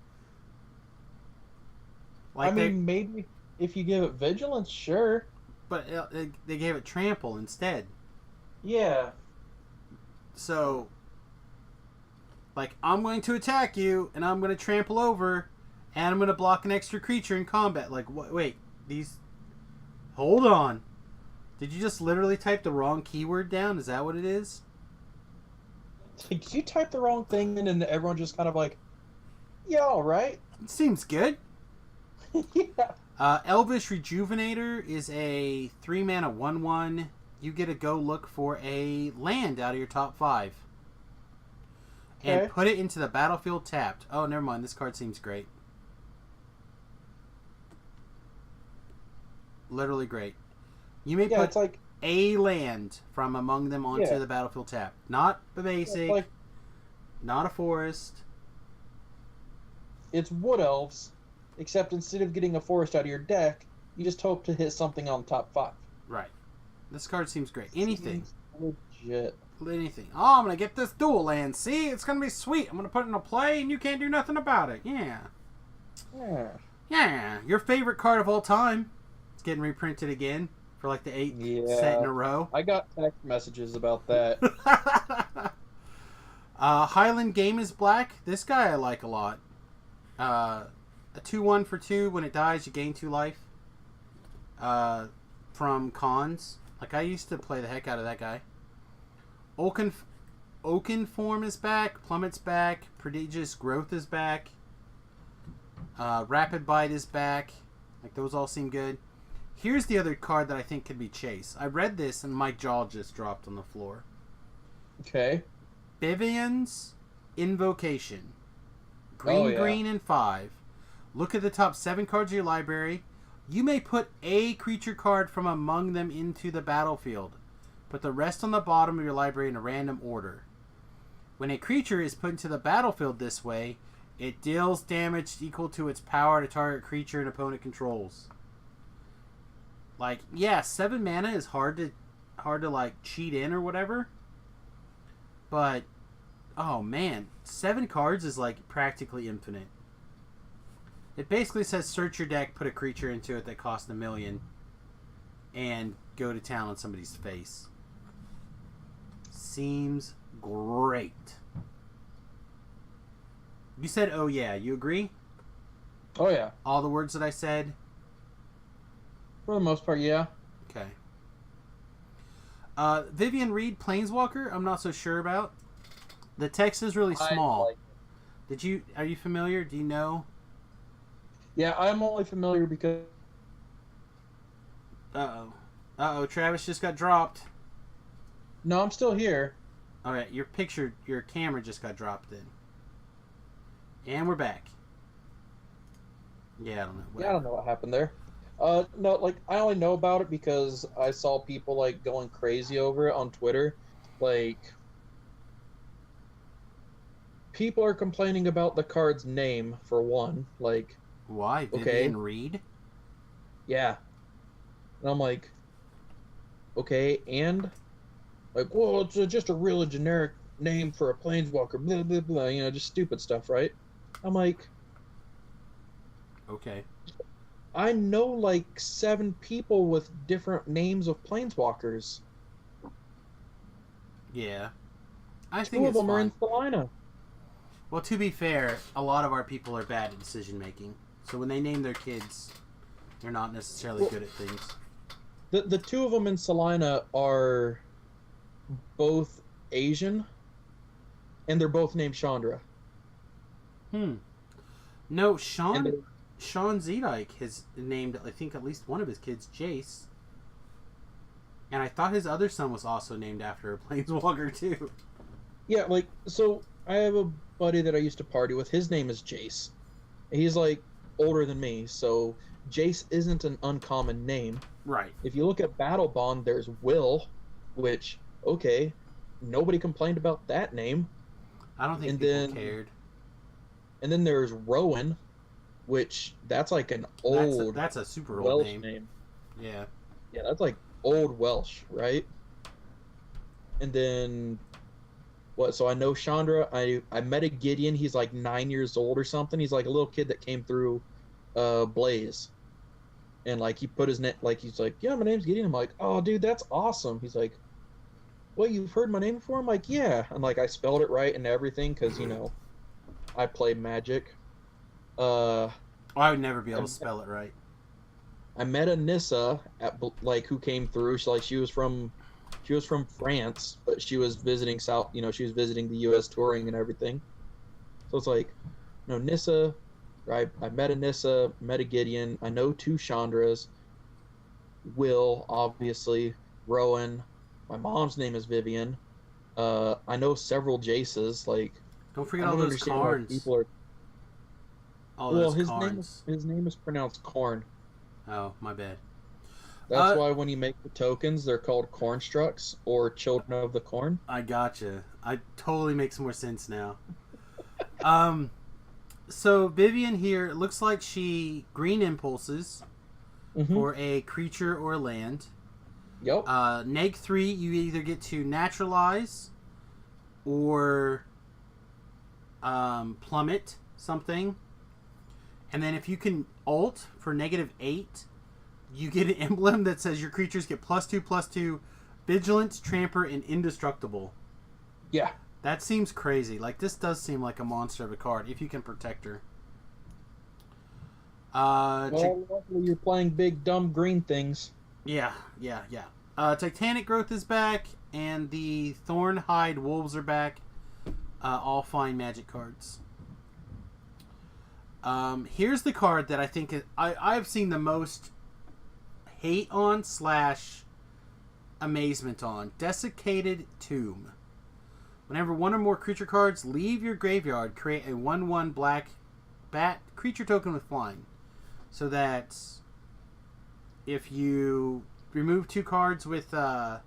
Like, I mean, maybe if you give it vigilance, sure. but they gave it trample instead. Yeah. So, like, I'm going to attack you, and I'm going to trample over, and I'm going to block an extra creature in combat. Like, wait, these... Hold on. Did you just literally type the wrong keyword down? Is that what it is? Did you type the wrong thing in and everyone just kind of like, yeah, all right. It seems good. Yeah. Elvish Rejuvenator is a 3 mana 1/1. You get to go look for a land out of your top 5. Okay. And put it into the battlefield tapped. Oh, never mind. This card seems great. Literally great. You may put It's like a land from among them onto the battlefield tapped. Not the basic. Not a forest. It's Wood Elves, except instead of getting a forest out of your deck, you just hope to hit something on top 5. Right. This card seems great. Anything. Seems legit. Anything. Oh, I'm going to get this dual land. See? It's going to be sweet. I'm going to put it in a play and you can't do nothing about it. Yeah. Yeah. Yeah. Your favorite card of all time. It's getting reprinted again for like the 8th set in a row. I got text messages about that. Highland Game is Black. This guy I like a lot. A 2/1 for 2. When it dies, you gain 2 life. From Cons. Like, I used to play the heck out of that guy. Oaken Form is back. Plummet's back. Prodigious Growth is back. Rapid Bite is back. Like, those all seem good. Here's the other card that I think could be Chase. I read this and my jaw just dropped on the floor. Okay. Vivian's Invocation. Green, and 5. Look at the top 7 cards of your library. You may put a creature card from among them into the battlefield. Put the rest on the bottom of your library in a random order. When a creature is put into the battlefield this way, it deals damage equal to its power to target creature an opponent controls. Like, yeah, 7 mana is hard to like cheat in or whatever. But oh man, 7 cards is like practically infinite. It basically says search your deck, put a creature into it that costs $1 million, and go to town on somebody's face. Seems great. You said, oh yeah, you agree? Oh yeah. All the words that I said? For the most part, yeah. Okay. Vivian Reed Planeswalker, I'm not so sure about. The text is really small. Are you familiar? Do you know? Yeah, I'm only familiar because... Uh-oh, Travis just got dropped. No, I'm still here. Alright, your camera just got dropped then. And we're back. Yeah, I don't know. Yeah, I don't know what happened there. No, like, I only know about it because I saw people, like, going crazy over it on Twitter. Like, people are complaining about the card's name, for one. Like... Why? Vivian Reed? Yeah. And I'm like, okay, and? Like, well, it's just a really generic name for a planeswalker, blah, blah, blah, you know, just stupid stuff, right? I'm like... Okay. I know, like, 7 people with different names of planeswalkers. Yeah. I 2 think of it's them are fine. in Salina. Well, to be fair, a lot of our people are bad at decision making. So when they name their kids, they're not necessarily good at things. The 2 of them in Salina are both Asian, and they're both named Chandra. No, And Sean Zedyke has named, I think, at least one of his kids Jace. And I thought his other son was also named after a planeswalker, too. yeah, like, so I have a buddy that I used to party with. His name is Jace. He's like older than me, so Jace isn't an uncommon name. Right. If you look at Battle Bond, there's Will, which, okay, nobody complained about that name. I don't think And people then cared. and then there's Rowan, which that's like an old That's a super old Welsh name. name. Yeah. Yeah, that's like old Welsh, right? And then what? So I know Chandra. I met a Gideon. He's like 9 years old or something. He's like a little kid that came through Blaze, and like he put his net like he's like, yeah, my name's Gideon. I'm like, oh, dude, that's awesome. He's like, well, you've heard my name before? I'm like, yeah. And like I spelled it right and everything because I play Magic. I would never be able to spell it right. I met a Nissa at like who came through. She was from France, but she was visiting South. She was visiting the U.S. touring and everything. So it's like, Nissa. Right? I met a Nissa, met a Gideon. I know two Chandras. Will, obviously, Rowan. My mom's name is Vivian. I know several Jaces. Like, Don't forget I all don't those understand why Karns. people are. All Well, those his Karns. name is pronounced Corn. Oh, my bad. That's why when you make the tokens, they're called Cornstructs or Children of the Corn. I gotcha. I totally makes more sense now. So Vivian here, it looks like she green impulses for a creature or land. Yep. Neg 3, you either get to naturalize or plummet something. And then if you can alt for -8, you get an emblem that says your creatures get +2/+2, vigilance, tramper, and indestructible. Yeah. That seems crazy. Like, this does seem like a monster of a card, if you can protect her. Well, luckily you're playing big, dumb green things. Yeah. Titanic Growth is back, and the Thornhide Wolves are back. All fine Magic cards. Here's the card that I think I've seen the most hate on / amazement on. Desiccated Tomb. Whenever one or more creature cards leave your graveyard, create a 1/1 black bat creature token with flying. So that if you remove 2 cards with not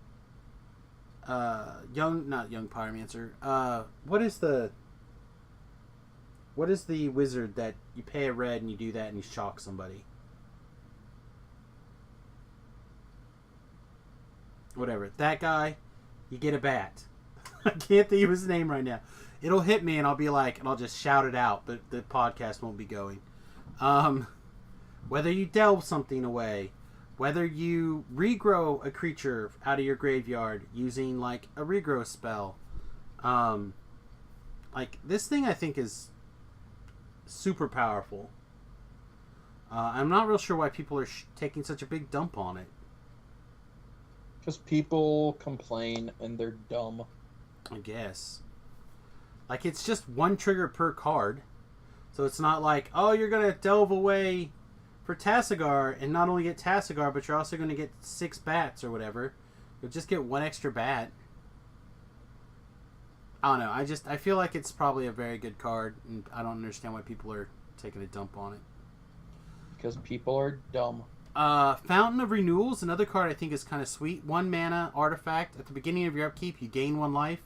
young pyromancer. What is the wizard that you pay a red and you do that and you shock somebody? Whatever. That guy, you get a bat. I can't think of his name right now. It'll hit me and I'll be like, and I'll just shout it out, but the podcast won't be going. Whether you delve something away, whether you regrow a creature out of your graveyard using like a regrow spell, like this thing I think is super powerful. I'm not real sure why people are taking such a big dump on it. Because people complain and they're dumb. I guess. Like, it's just 1 trigger per card. So it's not like, oh, you're going to delve away for Tassagar and not only get Tassagar, but you're also going to get 6 bats or whatever. You'll just get 1 extra bat. I don't know. I feel like it's probably a very good card, and I don't understand why people are taking a dump on it. Because people are dumb. Fountain of Renewals, another card I think is kind of sweet. 1 mana artifact. At the beginning of your upkeep, you gain 1 life.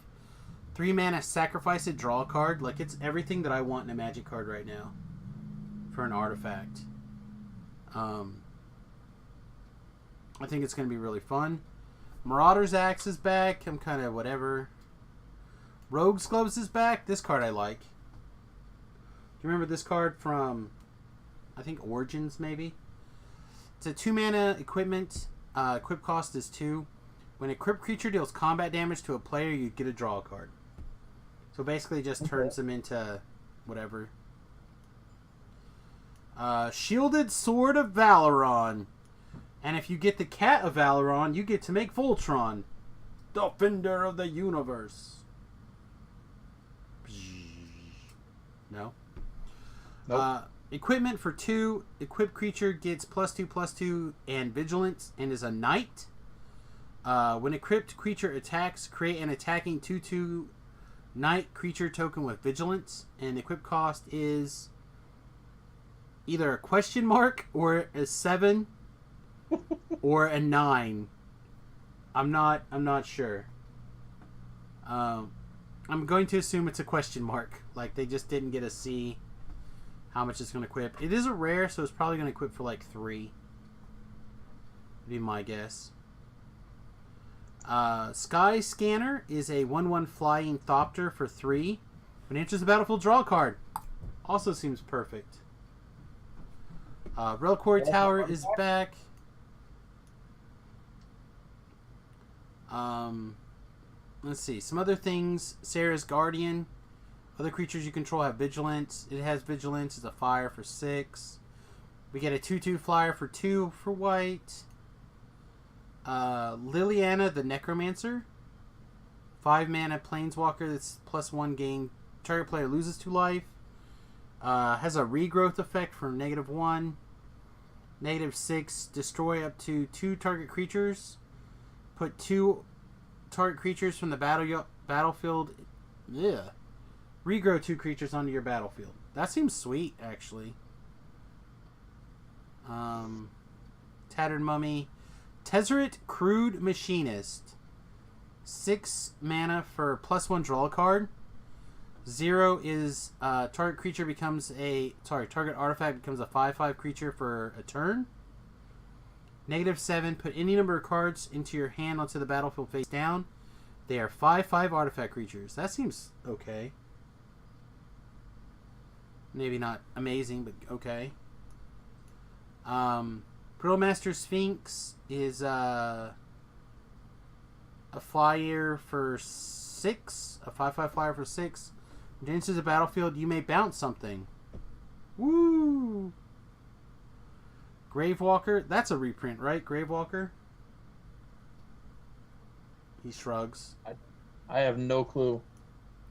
3 mana, sacrifice it, draw a card. Like, it's everything that I want in a Magic card right now for an artifact. I think it's going to be really fun. Marauder's Axe is back. I'm kind of whatever. Rogue's Gloves is back. This card I like. Do you remember this card from, I think, Origins, maybe? It's a 2 mana equipment. Equip cost is 2. When a equipped creature deals combat damage to a player, you get a draw card. So basically, it just turns them into whatever. Shielded Sword of Valeron. And if you get the Cat of Valeron, you get to make Voltron, Defender of the Universe. No? Nope. Equipment for 2. Equipped creature gets +2/+2 and vigilance and is a knight. When equipped creature attacks, create an attacking 2/2 knight creature token with vigilance, and equip cost is either a question mark or a 7 or a 9. I'm not sure. I'm going to assume it's a question mark. Like they just didn't get to see how much it's going to equip. It is a rare, so it's probably going to equip for like 3. Would be my guess. Sky Scanner is a 1/1 flying Thopter for 3. When it enters the battlefield, draw a card. Also seems perfect. Reliquary Tower is back. Let's see. Some other things. Sarah's Guardian. Other creatures you control have vigilance. It has vigilance. It's a fire for 6. We get a 2/2 flyer for 2 for white. Liliana the Necromancer. 5 mana planeswalker that's +1 gain. Target player loses 2 life. Has a regrowth effect for -1. -6. Destroy up to 2 target creatures. Put 2 target creatures from the battlefield. Yeah. Regrow 2 creatures onto your battlefield. That seems sweet, actually. Tattered Mummy. Tezzeret Crude Machinist. 6 mana for +1 draw a card. 0 is target creature becomes a target artifact becomes a 5/5 creature for a turn. -7, put any number of cards into your hand onto the battlefield face down. They are 5/5 artifact creatures. That seems okay. Maybe not amazing, but okay. Pearlmaster Sphinx is a flyer for 6. A 5/5 flyer for 6. When it enters the battlefield, you may bounce something. Woo! Gravewalker. That's a reprint, right? Gravewalker? He shrugs. I have no clue.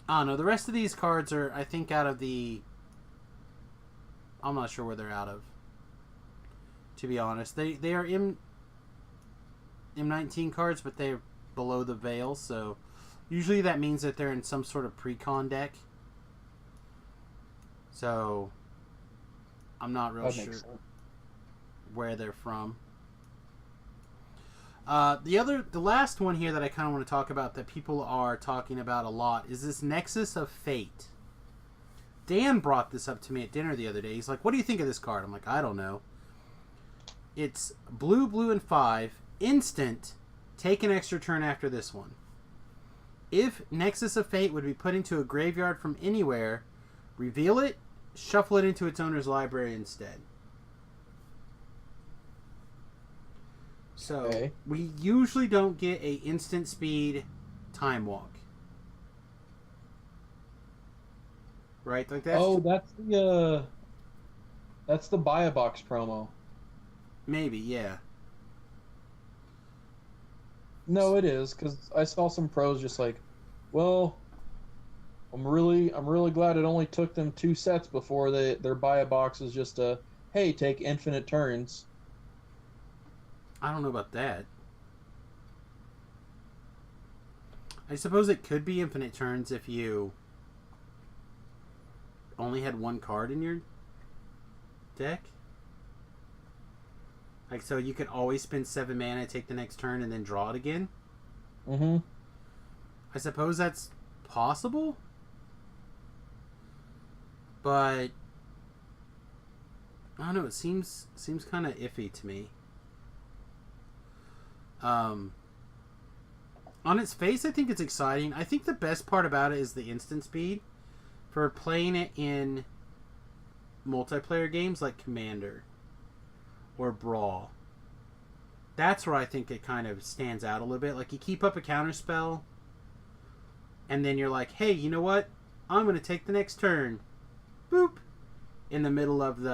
I don't know. The rest of these cards are, I think, out of the... I'm not sure where they're out of. To be honest. They are M19 cards, but they're below the veil, so... Usually that means that they're in some sort of pre-con deck. So... I'm not real sure where they're from. The last one here that I kind of want to talk about that people are talking about a lot is this Nexus of Fate. Dan brought this up to me at dinner the other day. He's like, what do you think of this card? I'm like, I don't know. It's blue, and 5. Instant. Take an extra turn after this one. If Nexus of Fate would be put into a graveyard from anywhere, reveal it, shuffle it into its owner's library instead. So, okay. We usually don't get a instant speed time walk. Right? Like that's that's the buy a box promo. Maybe, yeah. No, it is, because I saw some pros just like, well, I'm really glad it only took them 2 sets before their buy a box is just a, hey, take infinite turns. I don't know about that. I suppose it could be infinite turns if you only had 1 card in your deck. Like, so you could always spend 7 mana, take the next turn, and then draw it again? Mm-hmm. I suppose that's possible? But I don't know, it seems kind of iffy to me. On its face, I think it's exciting. I think the best part about it is the instant speed. For playing it in multiplayer games like Commander or Brawl, that's where I think it kind of stands out a little bit. Like, you keep up a counter spell, and then you're like, hey, you know what? I'm going to take the next turn. Boop! In the middle of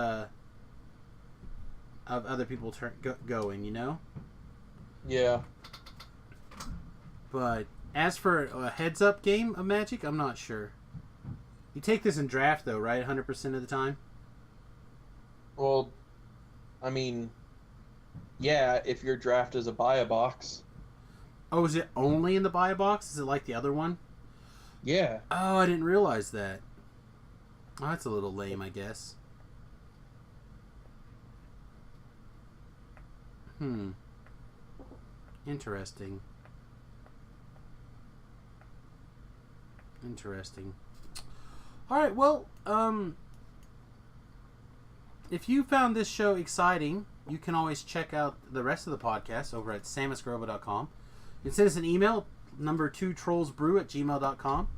other people going, you know? Yeah. But as for a heads-up game of Magic, I'm not sure. You take this in draft, though, right? 100% of the time? Well, I mean, yeah, if your draft is a buy a box. Oh, is it only in the buy box? Is it like the other one? Yeah. Oh, I didn't realize that. Oh, that's a little lame, I guess. Hmm. Interesting. Interesting. All right, well, if you found this show exciting, you can always check out the rest of the podcast over at samusgaroba.com. You can send us an email, number 2trollsbrew@gmail.com.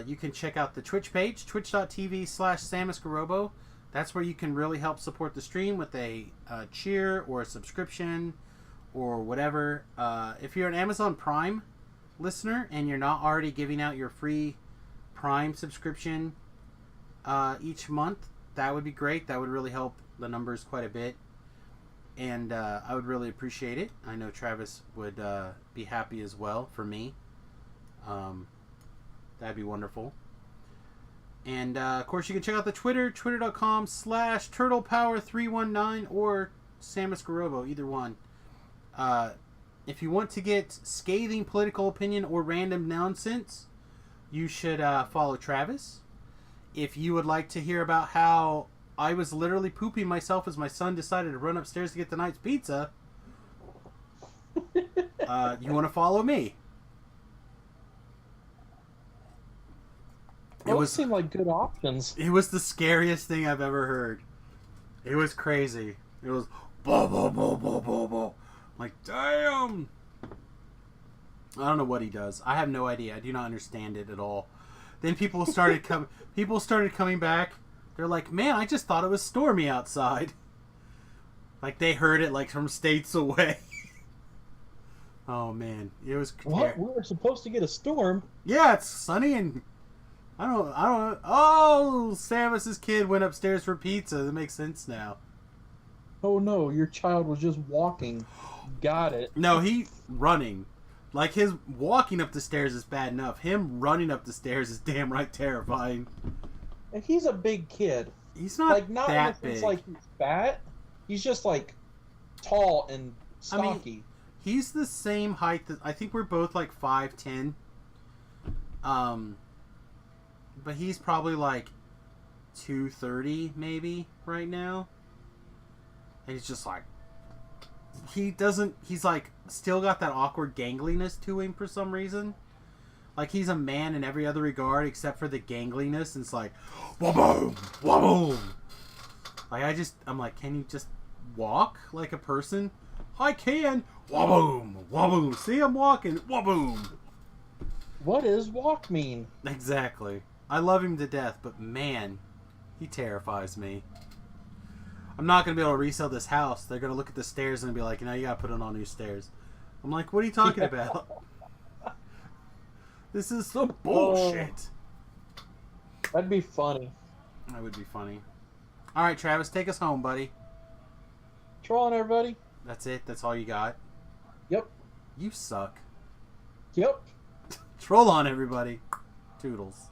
You can check out the Twitch page, twitch.tv/samusgarobo. That's where you can really help support the stream with a cheer or a subscription or whatever. If you're an Amazon Prime listener and you're not already giving out your free Prime subscription each month, that would be great. That would really help the numbers quite a bit. And I would really appreciate it. I know Travis would be happy as well for me. That'd be wonderful. And of course, you can check out the Twitter, twitter.com/turtlepower319 or Samus Garobo, either one. If you want to get scathing political opinion or random nonsense, you should follow Travis. If you would like to hear about how I was literally pooping myself as my son decided to run upstairs to get the night's pizza, you want to follow me. Those seem like good options. It was the scariest thing I've ever heard. It was crazy. It was bo bo bo bo bo bo. Like, damn. I don't know what he does. I have no idea. I do not understand it at all. Then people started coming back. They're like, "Man, I just thought it was stormy outside." Like they heard it like from states away. Oh man, it was. What? We were supposed to get a storm. Yeah, it's sunny and I don't know. Oh, Samus's kid went upstairs for pizza. That makes sense now. Oh no, your child was just walking. Got it. No, he running. Like his walking up the stairs is bad enough. Him running up the stairs is damn right terrifying. And he's a big kid. He's not like not that in the sense big. like he's fat. He's just like tall and stocky. I mean, he's the same height that I think we're both like 5'10". But he's probably like 230 maybe right now. And he's just like he's like still got that awkward gangliness to him for some reason. Like he's a man in every other regard except for the gangliness, and it's like waboom, waboom. Like I'm like, can you just walk like a person? I can. Waboom, waboom. See, I'm walking. Waboom. What does walk mean? Exactly. I love him to death, but man, he terrifies me. I'm not going to be able to resell this house. They're going to look at the stairs and be like, you got to put in all new stairs. I'm like, what are you talking about? This is some bullshit. That'd be funny. That would be funny. All right, Travis, take us home, buddy. Troll on, everybody. That's it? That's all you got? Yep. You suck. Yep. Troll on, everybody. Toodles.